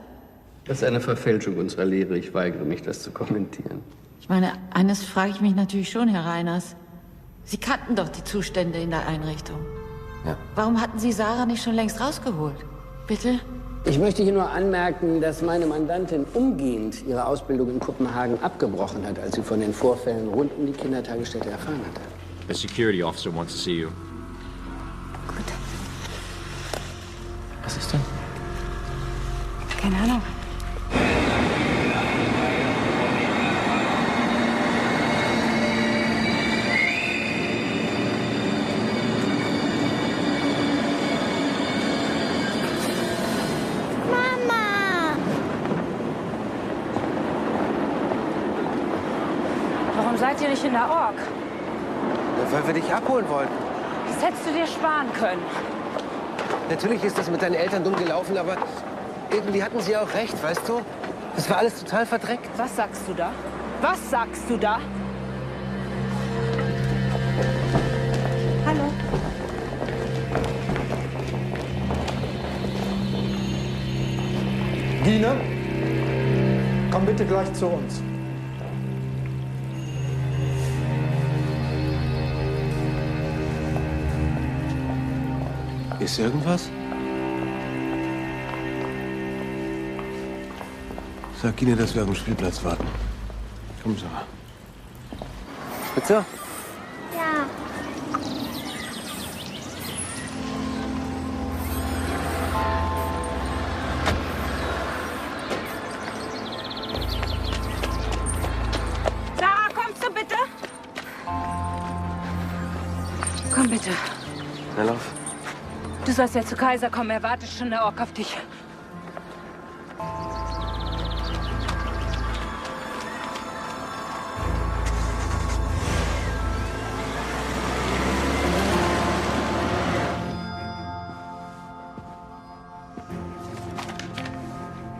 S7: Das ist eine Verfälschung unserer Lehre. Ich weigere mich, das zu kommentieren.
S2: Ich meine, eines frage ich mich natürlich schon, Herr Reiners. Sie kannten doch die Zustände in der Einrichtung.
S7: Ja.
S2: Warum hatten Sie Sarah nicht schon längst rausgeholt? Bitte?
S7: Ich möchte hier nur anmerken, dass meine Mandantin umgehend ihre Ausbildung in Kopenhagen abgebrochen hat, als sie von den Vorfällen rund um die Kindertagesstätte erfahren hatte.
S3: A security officer wants to see you.
S2: Gut.
S1: Was ist denn?
S2: Keine Ahnung.
S10: Warum seid ihr nicht in der Org?
S13: Weil wir dich abholen wollten.
S10: Das hättest du dir sparen können.
S13: Natürlich ist das mit deinen Eltern dumm gelaufen, aber irgendwie hatten sie auch recht, weißt du? Das war alles total verdreckt.
S10: Was sagst du da? Was sagst du da? Hallo.
S11: Gine, komm bitte gleich zu uns.
S13: Ist irgendwas? Sag Gine, dass wir auf dem Spielplatz warten. Komm, Sarah. Bitte?
S6: Ja.
S10: Sarah, kommst du bitte? Komm bitte.
S13: Na, lauf.
S10: Du sollst ja zu Kaiser kommen. Er wartet schon in der Ork auf dich.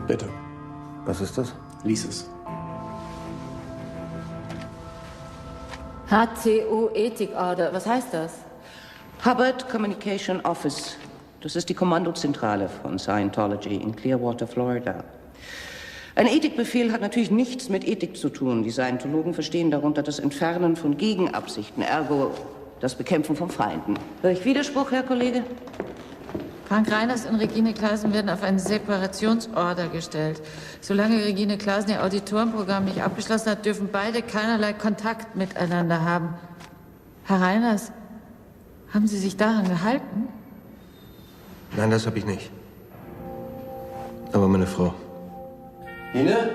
S11: Bitte.
S13: Was ist das?
S11: Lies es.
S2: HCU Ethikorder. Was heißt das?
S15: Hubbard Communication Office. Das ist die Kommandozentrale von Scientology in Clearwater, Florida. Ein Ethikbefehl hat natürlich nichts mit Ethik zu tun. Die Scientologen verstehen darunter das Entfernen von Gegenabsichten, ergo das Bekämpfen von Feinden. Höre ich Widerspruch, Herr Kollege?
S2: Frank Reiners und Regine Clausen werden auf einen Separationsorder gestellt. Solange Regine Clausen ihr Auditorenprogramm nicht abgeschlossen hat, dürfen beide keinerlei Kontakt miteinander haben. Herr Reiners, haben Sie sich daran gehalten?
S13: Nein, das habe ich nicht. Aber meine Frau. Gine?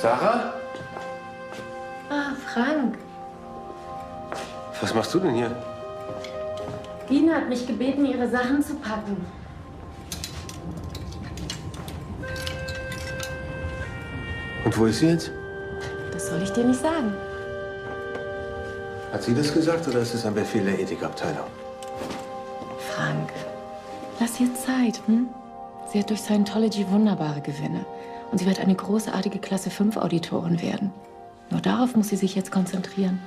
S13: Sarah?
S17: Ah, Frank.
S13: Was machst du denn hier?
S17: Gine hat mich gebeten, ihre Sachen zu packen.
S13: Und wo ist sie jetzt?
S17: Das soll ich dir nicht sagen.
S13: Hat sie das gesagt oder ist es ein Befehl der Ethikabteilung?
S17: Frank, lass ihr Zeit, hm? Sie hat durch Scientology wunderbare Gewinne. Und sie wird eine großartige Klasse 5 Auditorin werden. Nur darauf muss sie sich jetzt konzentrieren.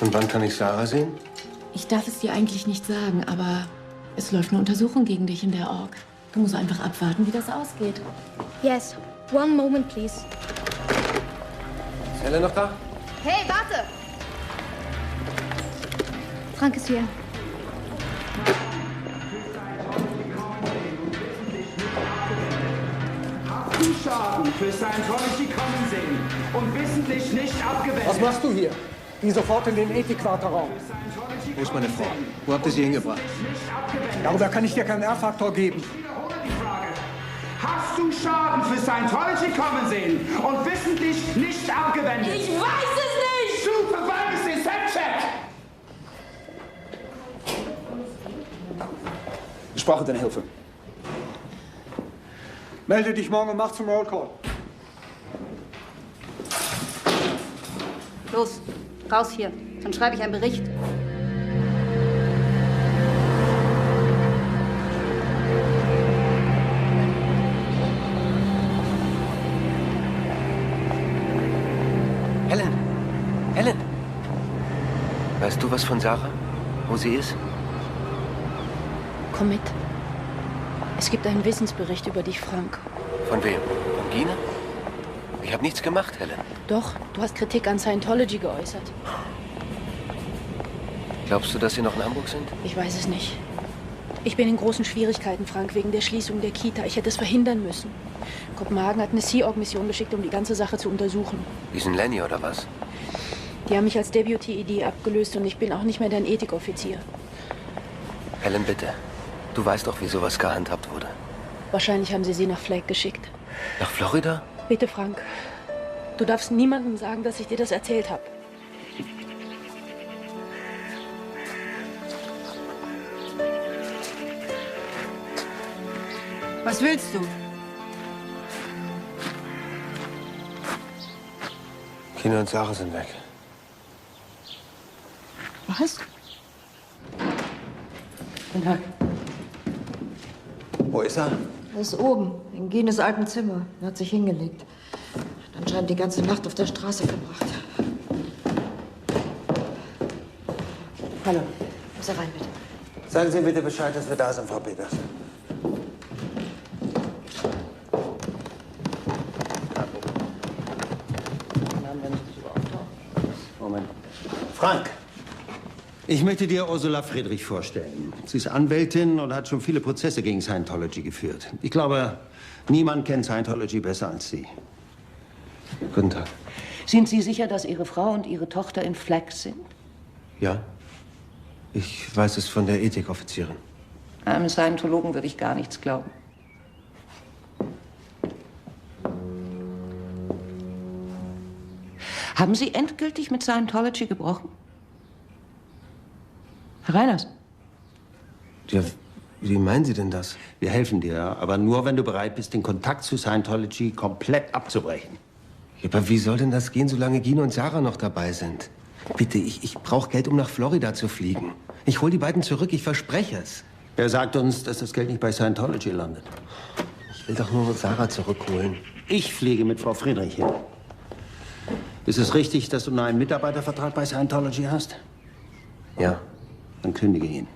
S13: Und wann kann ich Sarah sehen?
S17: Ich darf es dir eigentlich nicht sagen, aber es läuft eine Untersuchung gegen dich in der Org. Du musst einfach abwarten, wie das ausgeht.
S18: Yes. One moment, please.
S13: Ist Helle noch da?
S18: Hey, warte! Frank ist hier.
S16: Zuschauer für Scientology kommen sehen und wissentlich nicht abgewendet.
S11: Was machst du hier? Geh sofort in den Ethikwarterraum.
S13: Wo ist meine Frau? Wo habt ihr sie hingebracht?
S11: Darüber kann ich dir keinen R-Faktor geben.
S4: hast du Schaden für Scientology kommen sehen und wissentlich nicht abgewendet?
S10: Ich weiß es nicht!
S4: Du verweigerst den Set-Check!
S11: Ich brauche deine Hilfe. Melde dich morgen um 8 zum Roll Call.
S22: Los, raus hier. Dann schreibe ich einen Bericht.
S8: Helen! Helen! Weißt du was von Sarah? Wo sie ist?
S12: Komm mit. Es gibt einen Wissensbericht über dich, Frank.
S8: Von wem? Von Gine? Ich habe nichts gemacht, Helen.
S12: Doch, du hast Kritik an Scientology geäußert.
S8: Glaubst du, dass sie noch in Hamburg sind?
S12: Ich weiß es nicht. Ich bin in großen Schwierigkeiten, Frank, wegen der Schließung der Kita. Ich hätte es verhindern müssen. Kopenhagen hat eine Sea Org-Mission geschickt, um die ganze Sache zu untersuchen.
S8: Diesen Lenny oder was?
S12: Die haben mich als Deputy-ED abgelöst und ich bin auch nicht mehr dein Ethikoffizier.
S8: Helen, bitte. Du weißt doch, wie sowas gehandhabt wurde.
S12: Wahrscheinlich haben sie nach Flagg geschickt.
S8: Nach Florida?
S12: Bitte, Frank. Du darfst niemandem sagen, dass ich dir das erzählt habe.
S20: Was willst du?
S13: Gine und Sarah sind weg.
S20: Was?
S22: Guten Tag.
S13: Wo ist er?
S20: Er ist oben, in Gines altem Zimmer. Er hat sich hingelegt. Hat anscheinend die ganze Nacht auf der Straße verbracht. Hallo. Muss er rein, bitte?
S9: Sagen Sie bitte Bescheid, dass wir da sind, Frau Peters. Moment. Frank, ich möchte dir Ursula Friedrich vorstellen. Sie ist Anwältin und hat schon viele Prozesse gegen Scientology geführt. Ich glaube, niemand kennt Scientology besser als sie.
S13: Guten Tag.
S15: Sind Sie sicher, dass Ihre Frau und Ihre Tochter in Flagg sind?
S13: Ja. Ich weiß es von der Ethikoffizierin.
S15: Einem Scientologen würde ich gar nichts glauben. Haben Sie endgültig mit Scientology gebrochen? Herr Reiners?
S13: Ja, wie meinen Sie denn das?
S9: Wir helfen dir, aber nur, wenn du bereit bist, den Kontakt zu Scientology komplett abzubrechen.
S13: Ja, aber wie soll denn das gehen, solange Gine und Sarah noch dabei sind? Bitte, ich brauche Geld, um nach Florida zu fliegen. Ich hol die beiden zurück, ich verspreche es.
S9: Wer sagt uns, dass das Geld nicht bei Scientology landet?
S13: Ich will doch nur Sarah zurückholen.
S9: Ich fliege mit Frau Friedrich hin. Ist es richtig, dass du nur einen Mitarbeitervertrag bei Scientology hast?
S13: Ja.
S9: Dann kündige ihn.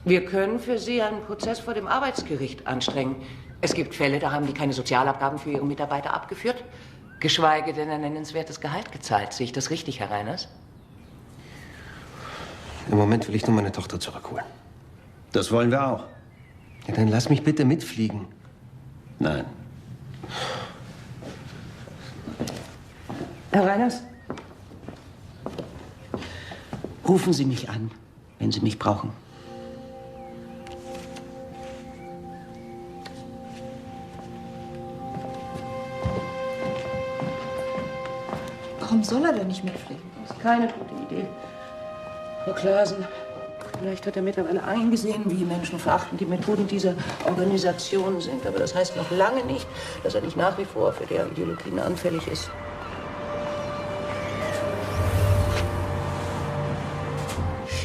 S15: Wir können für Sie einen Prozess vor dem Arbeitsgericht anstrengen. Es gibt Fälle, da haben die keine Sozialabgaben für ihre Mitarbeiter abgeführt, geschweige denn ein nennenswertes Gehalt gezahlt. Sehe ich das richtig, Herr Reiners?
S13: Im Moment will ich nur meine Tochter zurückholen.
S9: Das wollen wir auch.
S13: Ja, dann lass mich bitte mitfliegen.
S9: Nein.
S15: Herr Reiners? Rufen Sie mich an, wenn Sie mich brauchen.
S20: Warum soll er denn nicht mitfliegen?
S15: Das ist keine gute Idee. Frau Klaasen, vielleicht hat er mittlerweile eingesehen, wie menschenverachtend die Methoden dieser Organisation sind. Aber das heißt noch lange nicht, dass er nicht nach wie vor für deren Ideologien anfällig ist.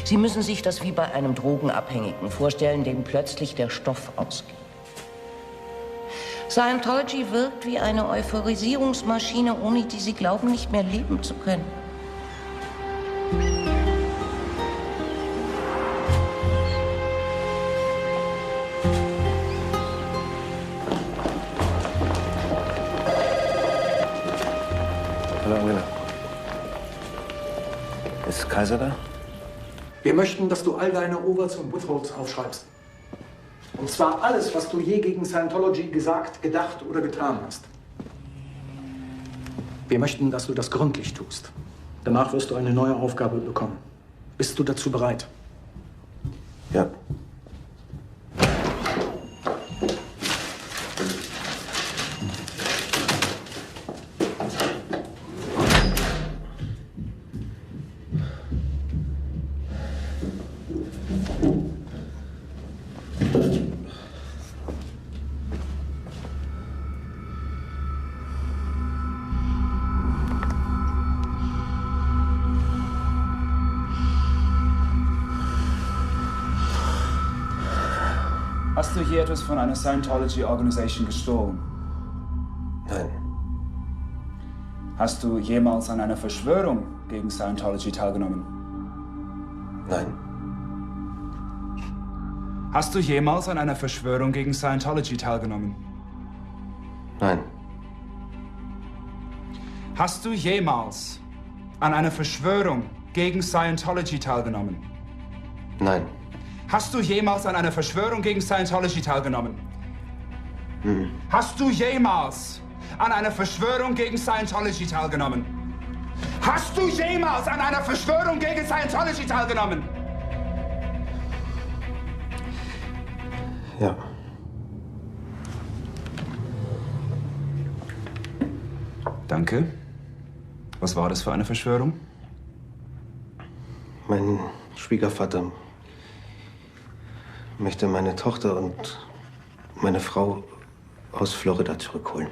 S15: Sie müssen sich das wie bei einem Drogenabhängigen vorstellen, dem plötzlich der Stoff ausgeht. Scientology wirkt wie eine Euphorisierungsmaschine, ohne die Sie glauben, nicht mehr leben zu können.
S13: Hallo, Angela. Ist Kaiser da?
S11: Wir möchten, dass du all deine Overs und Withholds aufschreibst. Und zwar alles, was du je gegen Scientology gesagt, gedacht oder getan hast. Wir möchten, dass du das gründlich tust. Danach wirst du eine neue Aufgabe bekommen. Bist du dazu bereit?
S13: Ja.
S4: Hast du hier etwas von einer Scientology-Organisation gestohlen?
S13: Nein.
S4: Hast du jemals an einer Verschwörung gegen Scientology teilgenommen?
S13: Nein.
S4: Hast du jemals an einer Verschwörung gegen Scientology teilgenommen?
S13: Nein.
S4: Hast du jemals an einer Verschwörung gegen Scientology teilgenommen?
S13: Nein.
S4: Hast du jemals an einer Verschwörung gegen Scientology teilgenommen?
S13: Hm.
S4: Hast du jemals an einer Verschwörung gegen Scientology teilgenommen? Hast du jemals an einer Verschwörung gegen Scientology teilgenommen?
S13: Ja.
S4: Danke. Was war das für eine Verschwörung?
S13: Mein Schwiegervater möchte meine Tochter und meine Frau aus Florida zurückholen.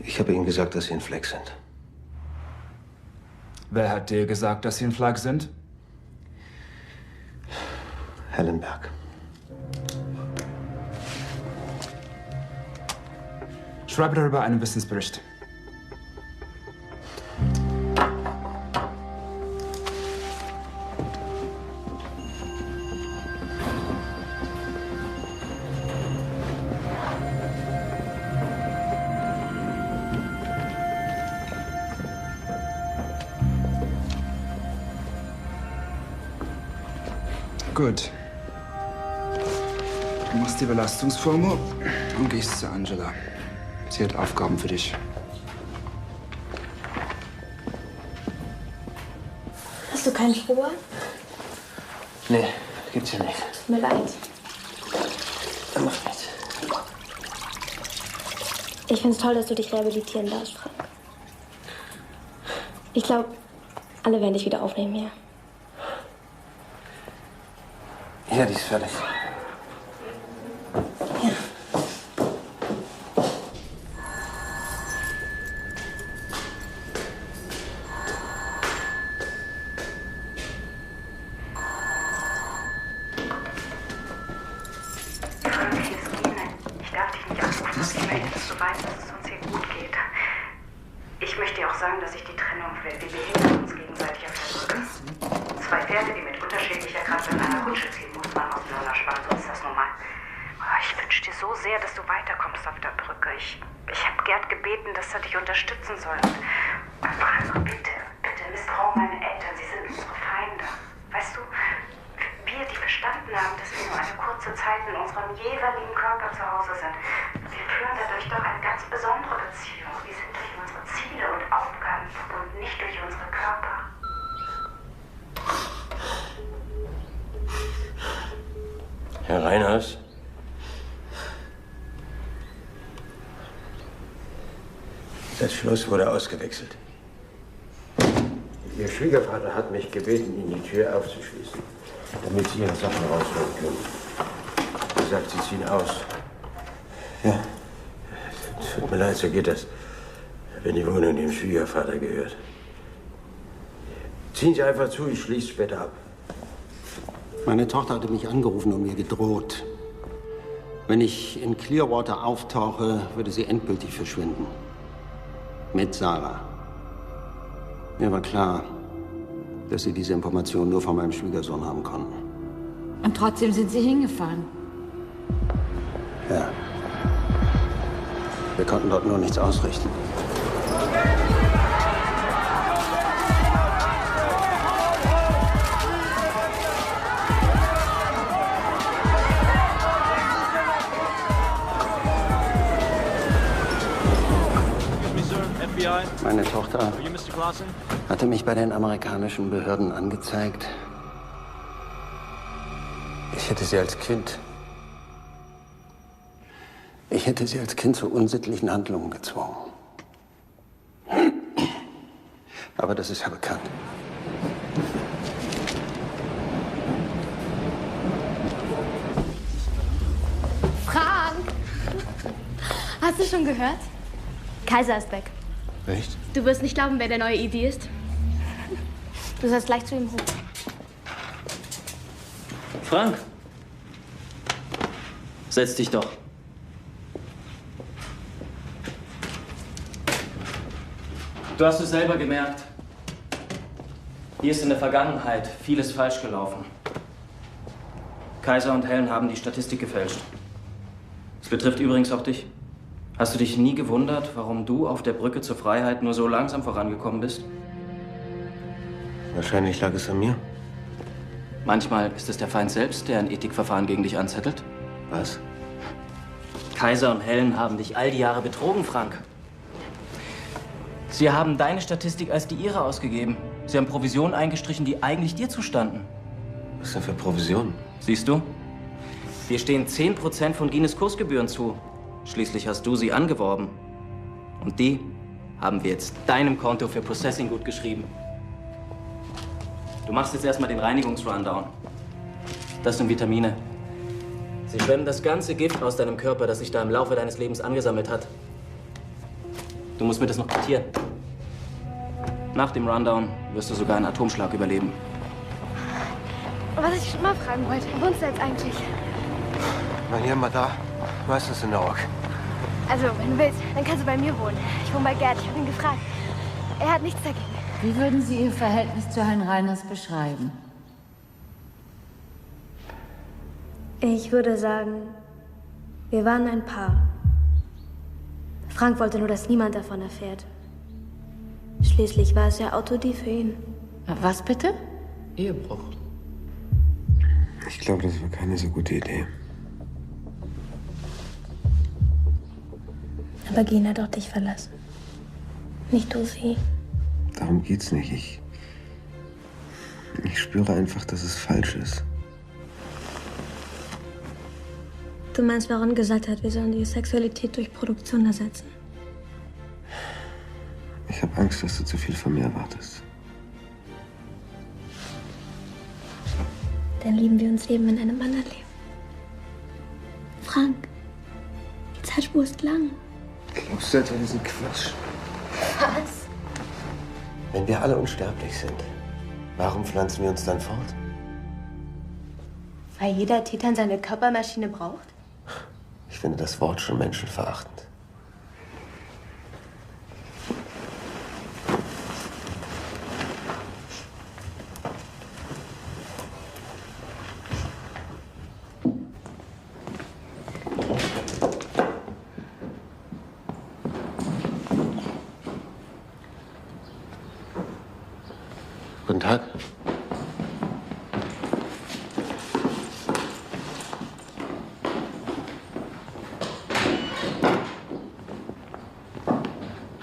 S13: Ich habe ihnen gesagt, dass sie ein Fleck sind.
S4: Wer hat dir gesagt, dass sie ein Fleck sind?
S13: Hellenberg.
S4: Schreibe darüber einen Wissensbericht. Gut. Du machst die Belastungsformel und gehst zu Angela. Sie hat Aufgaben für dich.
S18: Hast du keinen Spur?
S13: Nee, gibt's ja nicht.
S18: Tut mir leid.
S13: Dann mach nichts.
S18: Ich find's toll, dass du dich rehabilitieren darfst, Frank. Ich glaube, alle werden dich wieder aufnehmen hier.
S13: Ja, die ist fertig.
S18: Ja.
S5: Ich darf dich nicht anrufen. Ich möchte, dass du weißt, dass es uns hier gut geht. Ich möchte dir auch sagen, dass ich die Trennung will. Wir behindern uns gegenseitig auf der Brücke. Zwei Pferde, die mit unterschiedlicher Kraft in einer Kutsche ziehen, muss man auseinanderspannen. So ist das nun mal. Ich wünsche dir so sehr, dass du weiterkommst auf der Brücke. Ich habe Gerd gebeten, dass er dich unterstützen soll. Frank, bitte, bitte, misstrauen meine Eltern. Sie sind unsere Feinde. Weißt du, wir, die verstanden haben, dass wir nur eine kurze Zeit in unserem jeweiligen Körper zu Hause sind, wir führen dadurch doch eine ganz besondere Beziehung. Wir sind durch unsere Ziele und Aufgaben verbunden, nicht durch unsere Körper.
S13: Herr Reiners? Das Schloss wurde ausgewechselt. Ihr Schwiegervater hat mich gebeten, Ihnen die Tür aufzuschließen, damit Sie Ihre Sachen rausholen können. Er sagt, Sie ziehen aus. Ja. Tut mir leid, so geht das, wenn die Wohnung dem Schwiegervater gehört. Ziehen Sie einfach zu, ich schließe später ab.
S9: Meine Tochter hatte mich angerufen und mir gedroht. Wenn ich in Clearwater auftauche, würde sie endgültig verschwinden. Mit Sarah. Mir war klar, dass sie diese Information nur von meinem Schwiegersohn haben konnten.
S10: Und trotzdem sind Sie hingefahren.
S9: Ja. Wir konnten dort nur nichts ausrichten. Meine Tochter hatte mich bei den amerikanischen Behörden angezeigt. Ich hätte sie als Kind zu unsittlichen Handlungen gezwungen. Aber das ist ja bekannt.
S18: Frank! Hast du schon gehört? Kaiser ist weg.
S13: Echt?
S18: Du wirst nicht glauben, wer der neue ED ist. Du sollst gleich zu ihm hoch.
S14: Frank, setz dich doch. Du hast es selber gemerkt. Hier ist in der Vergangenheit vieles falsch gelaufen. Kaiser und Helen haben die Statistik gefälscht. Es betrifft übrigens auch dich. Hast du dich nie gewundert, warum du auf der Brücke zur Freiheit nur so langsam vorangekommen bist?
S9: Wahrscheinlich lag es an mir.
S14: Manchmal ist es der Feind selbst, der ein Ethikverfahren gegen dich anzettelt.
S9: Was?
S14: Kaiser und Helen haben dich all die Jahre betrogen, Frank. Sie haben deine Statistik als die ihre ausgegeben. Sie haben Provisionen eingestrichen, die eigentlich dir zustanden.
S9: Was denn für Provisionen?
S14: Siehst du? Dir stehen 10% von Guinness Kursgebühren zu. Schließlich hast du sie angeworben. Und die haben wir jetzt deinem Konto für Processing gut geschrieben. Du machst jetzt erstmal den Reinigungs-Rundown. Das sind Vitamine. Sie schwemmen das ganze Gift aus deinem Körper, das sich da im Laufe deines Lebens angesammelt hat. Du musst mir das noch quittieren. Nach dem Rundown wirst du sogar einen Atomschlag überleben.
S18: Was ich schon mal fragen wollte, wo wohnst du jetzt eigentlich?
S9: Mein hier, mal da. Meistens in New York.
S18: Also, wenn du willst, dann kannst du bei mir wohnen. Ich wohne bei Gerd, ich habe ihn gefragt. Er hat nichts dagegen.
S2: Wie würden Sie Ihr Verhältnis zu Herrn Reiners beschreiben?
S18: Ich würde sagen, wir waren ein Paar. Frank wollte nur, dass niemand davon erfährt. Schließlich war es ja Autodie für ihn.
S2: Was bitte?
S14: Ehebruch.
S13: Ich glaube, das war keine so gute Idee.
S18: Aber Gina hat auch dich verlassen. Nicht du sie.
S13: Darum geht's nicht. Ich spüre einfach, dass es falsch ist.
S18: Du meinst, warum gesagt hat, wir sollen die Sexualität durch Produktion ersetzen?
S13: Ich habe Angst, dass du zu viel von mir erwartest.
S18: Dann lieben wir uns eben in einem anderen Leben. Frank, die Zeitspur ist lang.
S13: Glaubst du etwa diesen Quatsch?
S18: Was?
S9: Wenn wir alle unsterblich sind, warum pflanzen wir uns dann fort?
S18: Weil jeder Titan seine Körpermaschine braucht?
S9: Ich finde das Wort schon menschenverachtend. Guten Tag.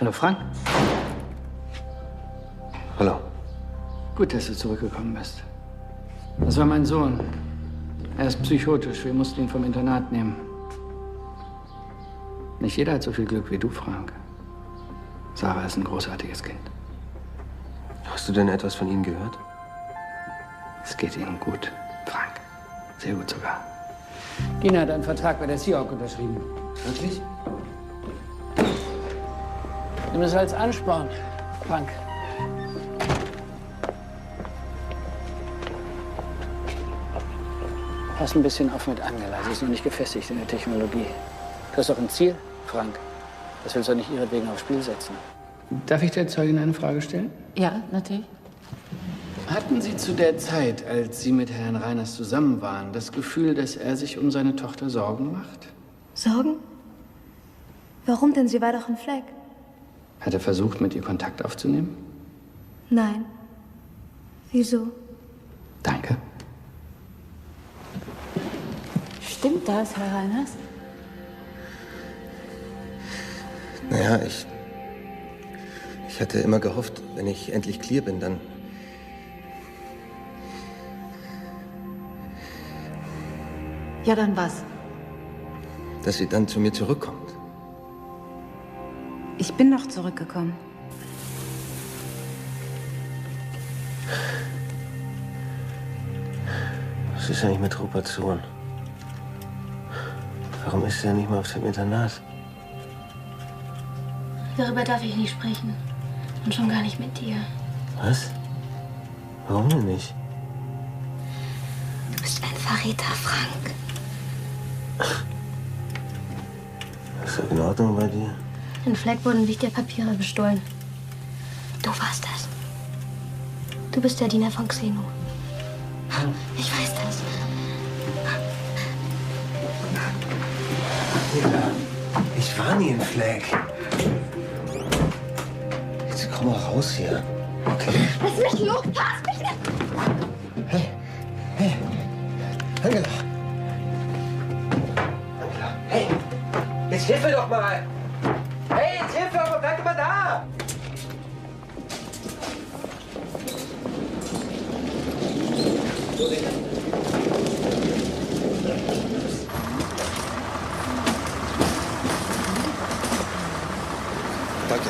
S7: Hallo Frank.
S9: Hallo.
S7: Gut, dass du zurückgekommen bist. Das war mein Sohn. Er ist psychotisch. Wir mussten ihn vom Internat nehmen. Nicht jeder hat so viel Glück wie du, Frank. Sarah ist ein großartiges Kind.
S9: Hast du denn etwas von ihm gehört?
S7: Es geht ihnen gut, Frank. Sehr gut sogar. Gina hat einen Vertrag bei der Seahawk unterschrieben.
S9: Wirklich?
S7: Nimm es als Ansporn, Frank. Pass ein bisschen auf mit Angela. Sie ist noch nicht gefestigt in der Technologie. Du hast doch ein Ziel, Frank. Das willst du nicht ihretwegen aufs Spiel setzen. Darf ich der Zeugin eine Frage stellen?
S2: Ja, natürlich.
S7: Hatten Sie zu der Zeit, als Sie mit Herrn Reiners zusammen waren, das Gefühl, dass er sich um seine Tochter Sorgen macht?
S18: Sorgen? Warum denn? Sie war doch ein Fleck.
S7: Hat er versucht, mit ihr Kontakt aufzunehmen?
S18: Nein. Wieso?
S7: Danke.
S2: Stimmt das, Herr Reiners?
S9: Naja, ich hatte immer gehofft, wenn ich endlich clear bin, dann...
S2: Ja, dann was?
S9: dass sie dann zu mir zurückkommt.
S22: Ich bin noch zurückgekommen.
S9: Was ist eigentlich mit Ruperts Sohn? Warum ist er nicht mal auf dem Internat?
S18: Darüber darf ich nicht sprechen. Und schon gar nicht mit dir.
S9: Was? Warum denn nicht?
S18: Du bist ein Verräter, Frank.
S13: Ist das in Ordnung bei dir?
S18: In Fleck wurden wichtige Papiere bestohlen. Du warst das. Du bist der Diener von Xeno. Ich weiß das.
S13: Ich war nie in Fleck. Jetzt komm mal raus hier. Okay.
S18: Lass mich los! Pass mich nicht!
S13: Hey, Angela. Angela, hey, jetzt hilf mir doch mal. Hey, jetzt hilf mir doch mal, bleib doch mal da.
S19: Danke.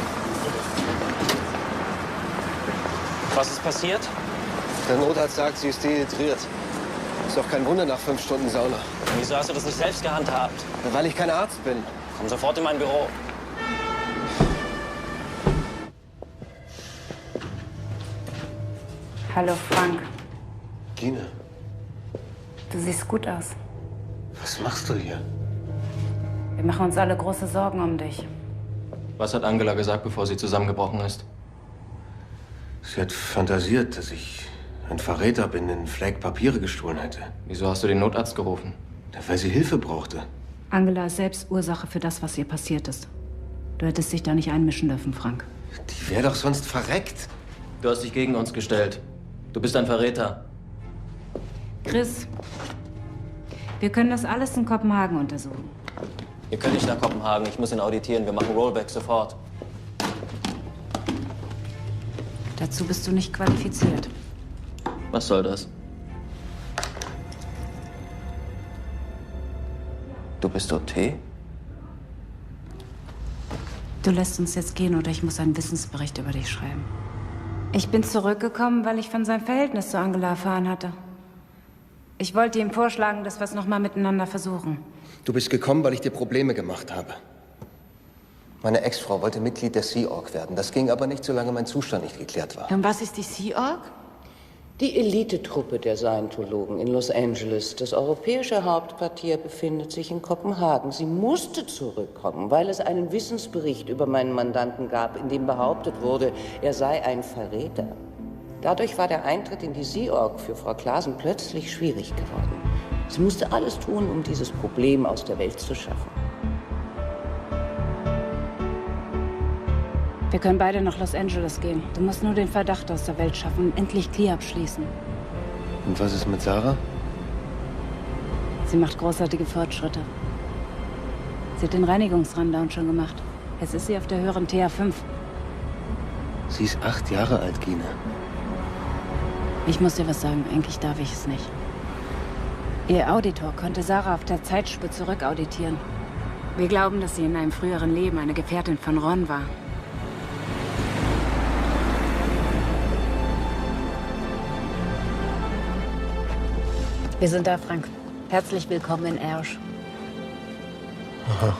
S14: Was ist passiert?
S19: Der Notarzt sagt, sie ist dehydriert. Ist doch kein Wunder nach 5 Stunden Sauna.
S14: Wieso hast du das nicht selbst gehandhabt?
S19: Weil ich kein Arzt bin.
S14: Komm sofort in mein Büro.
S10: Hallo, Frank.
S19: Gina,
S10: Du siehst gut aus.
S19: was machst du hier?
S10: Wir machen uns alle große Sorgen um dich.
S14: Was hat Angela gesagt, bevor sie zusammengebrochen ist?
S19: Sie hat fantasiert, dass ich ein Verräter bin, in Fleck Papiere gestohlen hätte.
S14: Wieso hast du den Notarzt gerufen?
S19: Weil sie Hilfe brauchte.
S10: Angela ist selbst Ursache für das, was ihr passiert ist. Du hättest dich da nicht einmischen dürfen, Frank.
S19: Die wäre doch sonst verreckt.
S14: Du hast dich gegen uns gestellt. Du bist ein Verräter.
S10: Chris, wir können das alles in Kopenhagen untersuchen.
S14: Ihr könnt nicht nach Kopenhagen. Ich muss ihn auditieren. Wir machen Rollback sofort.
S10: Dazu bist du nicht qualifiziert.
S14: Was soll das? Du bist OT?
S10: Du lässt uns jetzt gehen oder ich muss einen Wissensbericht über dich schreiben. Ich bin zurückgekommen, weil ich von seinem Verhältnis zu Angela erfahren hatte. Ich wollte ihm vorschlagen, dass wir es noch mal miteinander versuchen.
S19: Du bist gekommen, weil ich dir Probleme gemacht habe. Meine Ex-Frau wollte Mitglied der Sea Org werden. Das ging aber nicht, solange mein Zustand nicht geklärt war.
S10: Und was ist die Sea Org?
S15: Die Elitetruppe der Scientologen in Los Angeles. Das europäische Hauptquartier befindet sich in Kopenhagen. Sie musste zurückkommen, weil es einen Wissensbericht über meinen Mandanten gab, in dem behauptet wurde, er sei ein Verräter. Dadurch war der Eintritt in die Sea Org für Frau Klaasen plötzlich schwierig geworden. Sie musste alles tun, um dieses Problem aus der Welt zu schaffen.
S10: Wir können beide nach Los Angeles gehen. Du musst nur den Verdacht aus der Welt schaffen und endlich Clear abschließen.
S19: Und was ist mit Sarah?
S10: Sie macht großartige Fortschritte. Sie hat den Reinigungsrundown schon gemacht. Jetzt ist sie auf der höheren TA5.
S19: Sie ist 8 Jahre alt, Gina.
S10: Ich muss dir was sagen, eigentlich darf ich es nicht. Ihr Auditor konnte Sarah auf der Zeitspur zurückauditieren. Wir glauben, dass sie in einem früheren Leben eine Gefährtin von Ron war. Wir sind da, Frank. Herzlich willkommen in Ersch.
S19: Aha.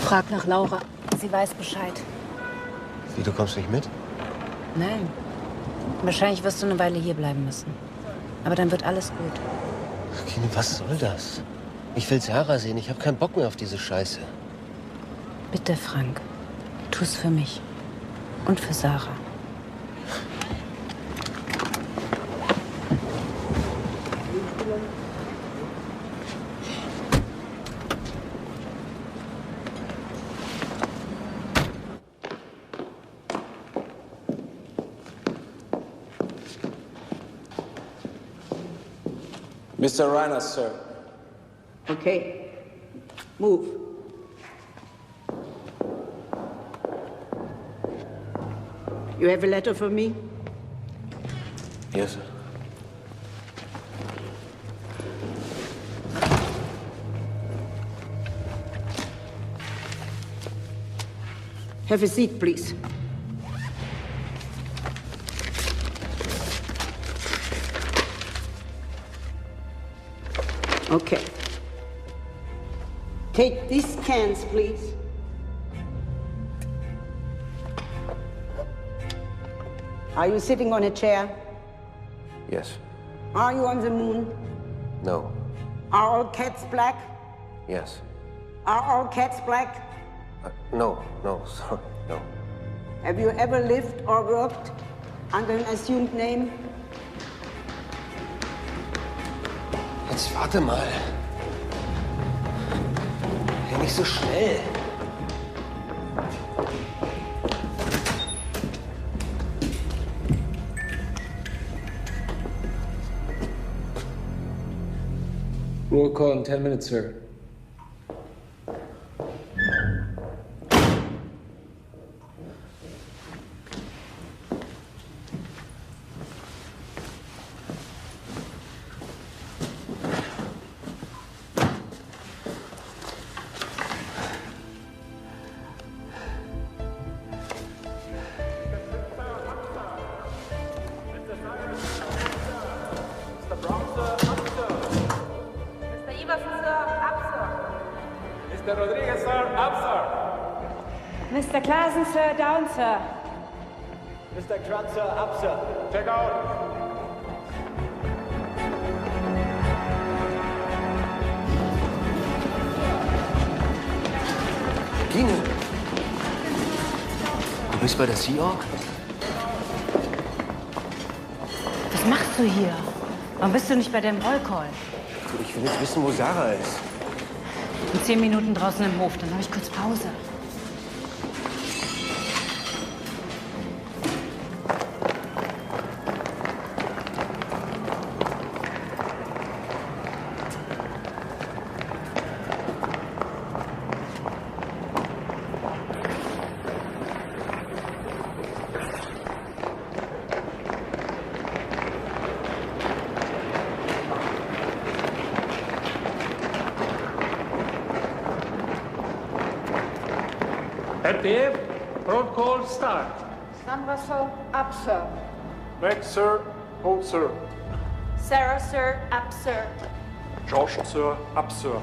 S10: Frag nach Laura. Sie weiß Bescheid.
S19: Wie, du kommst nicht mit?
S10: Nein. Wahrscheinlich wirst du eine Weile hier bleiben müssen. Aber dann wird alles gut.
S19: Gina, was soll das? Ich will Sarah sehen. Ich habe keinen Bock mehr auf diese Scheiße.
S10: Bitte, Frank. Tu's für mich. Und für Sarah.
S21: Mr. Reiner, sir.
S15: Okay. Move. You have a letter for me?
S19: Yes, sir.
S15: Have a seat, please. Okay. Take these scans, please. Are you sitting on a chair?
S19: Yes.
S1: Are you on the moon?
S19: No.
S1: Are all cats black?
S19: Yes.
S1: Are all cats black?
S19: No, sorry, no.
S1: Have you ever lived or worked under an assumed name?
S19: Jetzt warte mal. Ja, nicht so schnell.
S21: Roll call in 10 minutes, sir.
S3: Mr. Rodriguez, sir, up, sir.
S10: Mr. Klaassen, Sir, down, Sir.
S3: Mr. Kranz, sir, up, sir. Check out.
S8: Gine, du bist bei der Sea Org?
S22: Was machst du hier? Warum bist du nicht bei dem Rollcall?
S19: Ich will jetzt wissen, wo Sarah ist.
S22: In 10 Minuten draußen im Hof, dann habe ich kurz Pause.
S3: RTF, protocol start.
S10: Sandra, Sir, up, Sir.
S3: Max, sir, hold, sir.
S10: Sarah, Sir, up, Sir.
S3: Josh, sir, up, sir.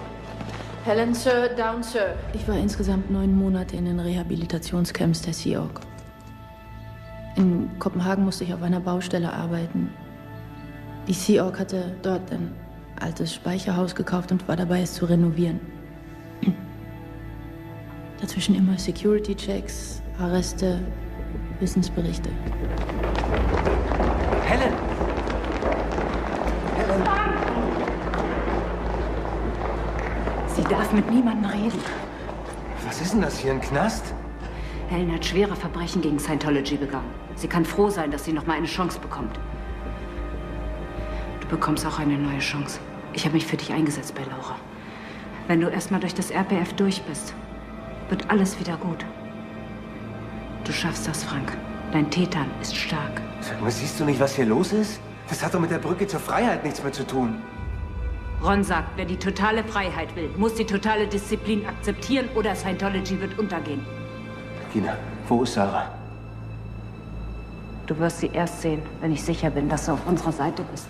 S12: Helen, Sir, down, Sir. Ich war insgesamt 9 Monate in den Rehabilitationscamps der Sea Org. In Kopenhagen musste ich auf einer Baustelle arbeiten. Die Sea Org hatte dort ein altes Speicherhaus gekauft und war dabei, es zu renovieren. Dazwischen immer Security-Checks, Arreste, Wissensberichte.
S8: Helen!
S22: Sie darf mit niemandem reden.
S8: Was ist denn das hier, ein Knast?
S22: Helen hat schwere Verbrechen gegen Scientology begangen. Sie kann froh sein, dass sie noch mal eine Chance bekommt. Du bekommst auch eine neue Chance. Ich habe mich für dich eingesetzt bei Laura. Wenn du erst mal durch das RPF durch bist, wird alles wieder gut. Du schaffst das, Frank. Dein Tetan ist stark.
S8: Sag mal, siehst du nicht, was hier los ist? Das hat doch mit der Brücke zur Freiheit nichts mehr zu tun.
S22: Ron sagt, wer die totale Freiheit will, muss die totale Disziplin akzeptieren oder Scientology wird untergehen.
S8: Gina, wo ist Sarah?
S22: Du wirst sie erst sehen, wenn ich sicher bin, dass du auf unserer Seite bist.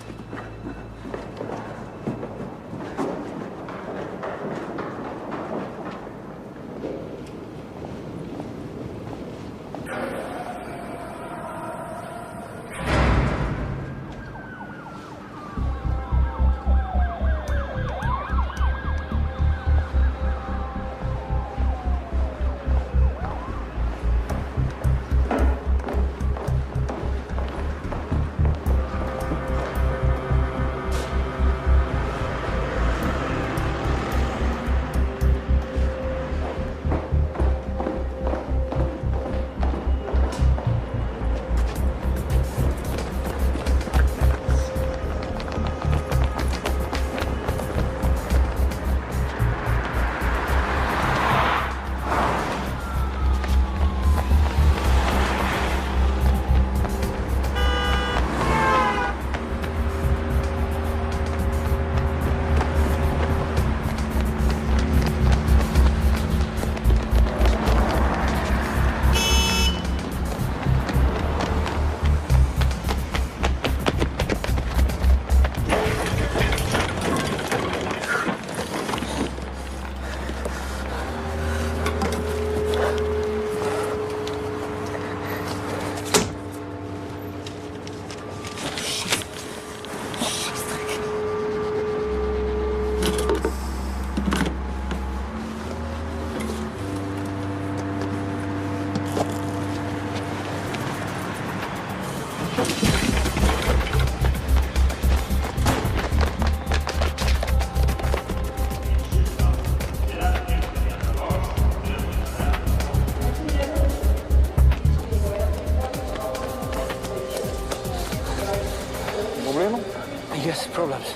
S19: Yes, problems.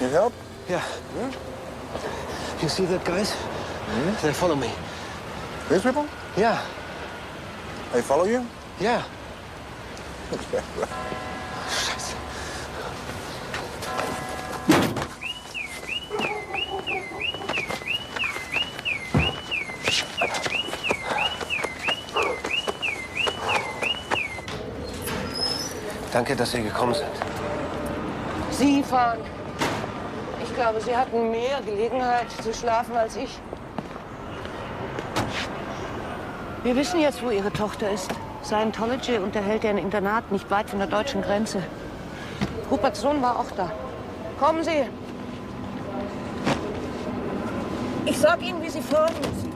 S6: Need help?
S19: Yeah. You see that, guys? They follow me.
S6: These people?
S19: Yeah.
S6: They follow you?
S19: Yeah.
S6: Okay.
S19: Scheiße. Danke, dass Sie gekommen sind.
S15: Sie fahren. Ich glaube, Sie hatten mehr Gelegenheit zu schlafen als ich. Wir wissen jetzt, wo Ihre Tochter ist. Scientology unterhält ein Internat nicht weit von der deutschen Grenze. Ruperts Sohn war auch da. Kommen Sie. Ich sag Ihnen, wie Sie fahren müssen.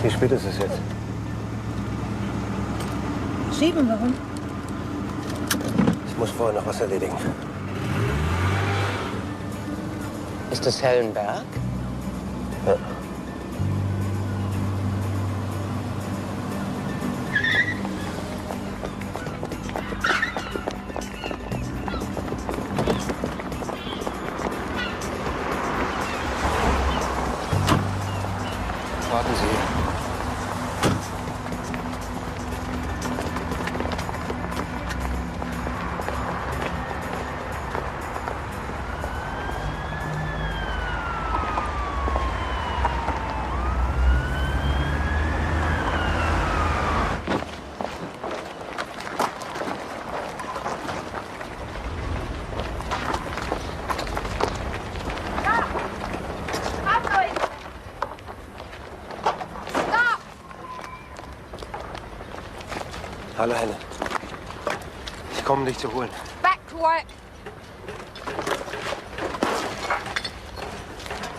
S19: Wie spät ist es jetzt?
S15: 7, warum?
S19: Ich muss vorher noch was erledigen.
S15: Ist das Hellenberg?
S19: Ja. Warten Sie. Hallo, Helen. Ich komme, um dich zu holen.
S18: Back to work.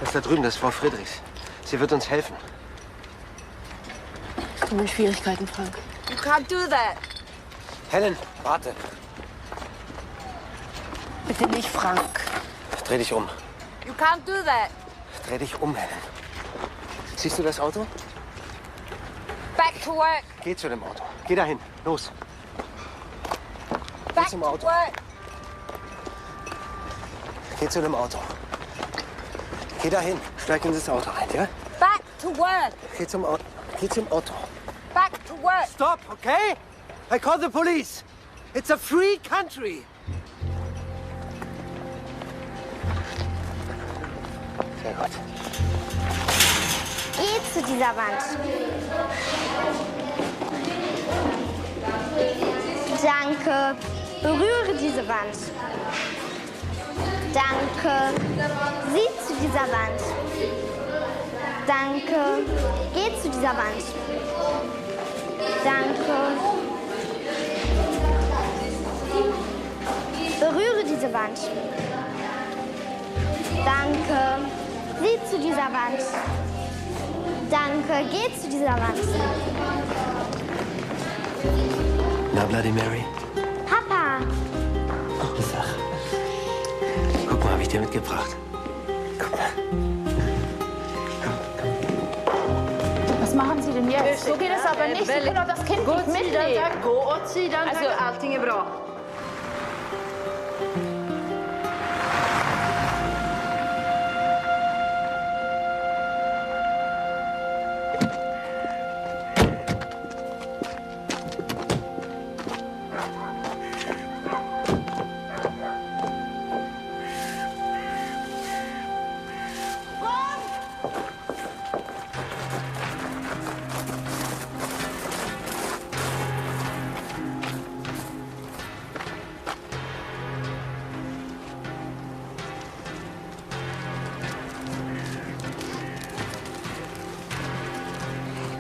S19: Das da drüben, das ist Frau Friedrichs. Sie wird uns helfen.
S12: Hast du Schwierigkeiten, Frank?
S18: You can't do that.
S19: Helen, warte.
S12: Bitte nicht, Frank.
S19: Dreh dich um.
S18: You can't do that.
S19: Dreh dich um, Helen. Siehst du das Auto?
S18: Back to work.
S19: Geh zu dem Auto. Geh dahin. Los.
S18: Back
S19: Geh zum
S18: to
S19: Auto.
S18: work.
S19: Geh zu dem Auto. Geh dahin. Steig in das Auto ein, ja?
S18: Back to work.
S19: Geh zum Auto. Geh zum Auto.
S18: Back to work.
S19: Stop, okay? I call the police. It's a free country. Sehr gut.
S18: Geh zu dieser Wand. Danke. Berühre diese Wand. Danke. Sieh zu dieser Wand. Danke. Geh zu dieser Wand. Danke. Berühre diese Wand. Danke. Sieh zu dieser Wand. Danke. Geh zu dieser Wand.
S19: Na, Bloody Mary?
S18: Papa.
S19: Sag. Guck mal, habe ich dir mitgebracht. Guck mal.
S12: Was machen Sie denn jetzt? So geht es aber nicht. Sie können doch das Kind nicht mitnehmen.
S17: Also, allting är bra.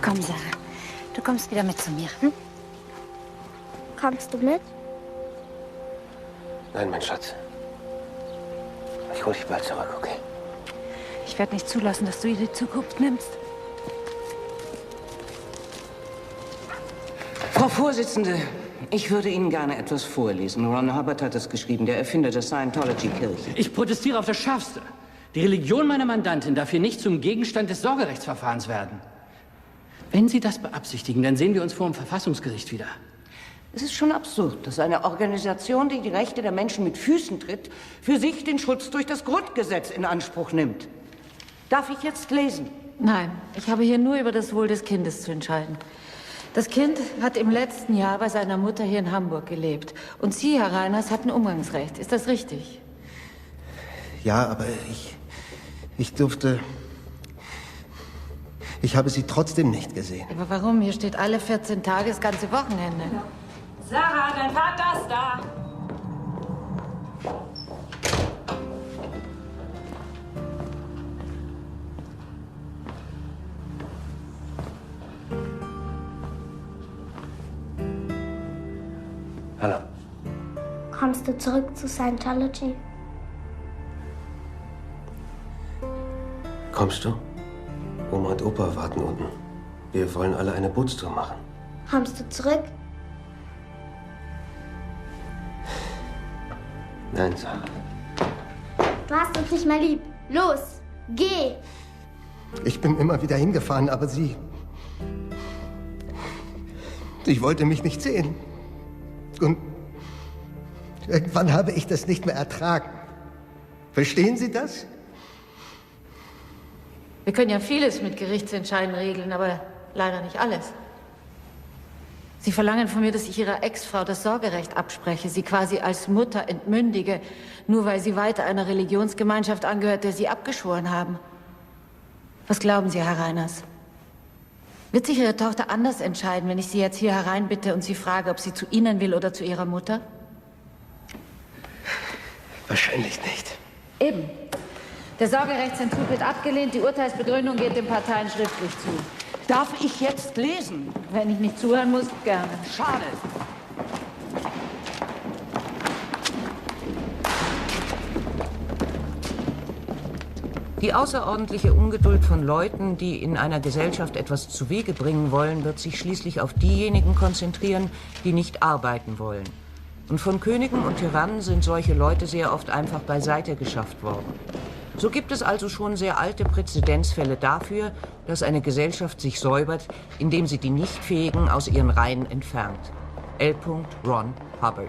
S22: Komm, Sarah. Du kommst wieder mit zu mir. Hm?
S18: Kommst du mit?
S19: Nein, mein Schatz. Ich hol dich bald zurück, okay?
S22: Ich werde nicht zulassen, dass du ihr die Zukunft nimmst.
S15: Frau Vorsitzende, ich würde Ihnen gerne etwas vorlesen. Ron Hubbard hat es geschrieben, der Erfinder der Scientology-Kirche.
S23: Ich protestiere auf das Schärfste.
S7: Die Religion meiner Mandantin darf hier nicht zum Gegenstand des Sorgerechtsverfahrens werden. Wenn Sie das beabsichtigen, dann sehen wir uns vor dem Verfassungsgericht wieder.
S15: Es ist schon absurd, dass eine Organisation, die die Rechte der Menschen mit Füßen tritt, für sich den Schutz durch das Grundgesetz in Anspruch nimmt. Darf ich jetzt lesen?
S2: Nein, ich habe hier nur über das Wohl des Kindes zu entscheiden. Das Kind hat im letzten Jahr bei seiner Mutter hier in Hamburg gelebt. Und Sie, Herr Reiners, hatten Umgangsrecht. Ist das richtig?
S19: Ja, aber ich durfte... Ich habe sie trotzdem nicht gesehen.
S2: Aber warum? Hier steht alle 14 Tage das ganze Wochenende.
S10: Sarah, dein Vater ist da.
S19: Hallo.
S16: Kommst du zurück zu Scientology?
S19: Kommst du? Oma und Opa warten unten. Wir wollen alle eine Bootstour machen.
S16: Kommst du zurück?
S19: Nein, Sarah.
S16: Du hast uns nicht mehr lieb. Los, geh!
S19: Ich bin immer wieder hingefahren, aber sie... Ich wollte mich nicht sehen. Und irgendwann habe ich das nicht mehr ertragen. Verstehen Sie das?
S2: Wir können ja vieles mit Gerichtsentscheiden regeln, aber leider nicht alles. Sie verlangen von mir, dass ich Ihrer Ex-Frau das Sorgerecht abspreche, sie quasi als Mutter entmündige, nur weil sie weiter einer Religionsgemeinschaft angehört, der Sie abgeschworen haben. Was glauben Sie, Herr Reiners? Wird sich Ihre Tochter anders entscheiden, wenn ich Sie jetzt hier hereinbitte und sie frage, ob sie zu Ihnen will oder zu ihrer Mutter?
S19: Wahrscheinlich nicht.
S2: Eben. Der Sorgerechtsentzug wird abgelehnt, die Urteilsbegründung geht den Parteien schriftlich zu.
S15: Darf ich jetzt lesen?
S2: Wenn ich nicht zuhören muss, gerne.
S15: Schade. Die außerordentliche Ungeduld von Leuten, die in einer Gesellschaft etwas zuwege bringen wollen, wird sich schließlich auf diejenigen konzentrieren, die nicht arbeiten wollen. Und von Königen und Tyrannen sind solche Leute sehr oft einfach beiseite geschafft worden. So gibt es also schon sehr alte Präzedenzfälle dafür, dass eine Gesellschaft sich säubert, indem sie die Nichtfähigen aus ihren Reihen entfernt. L. Ron Hubbard.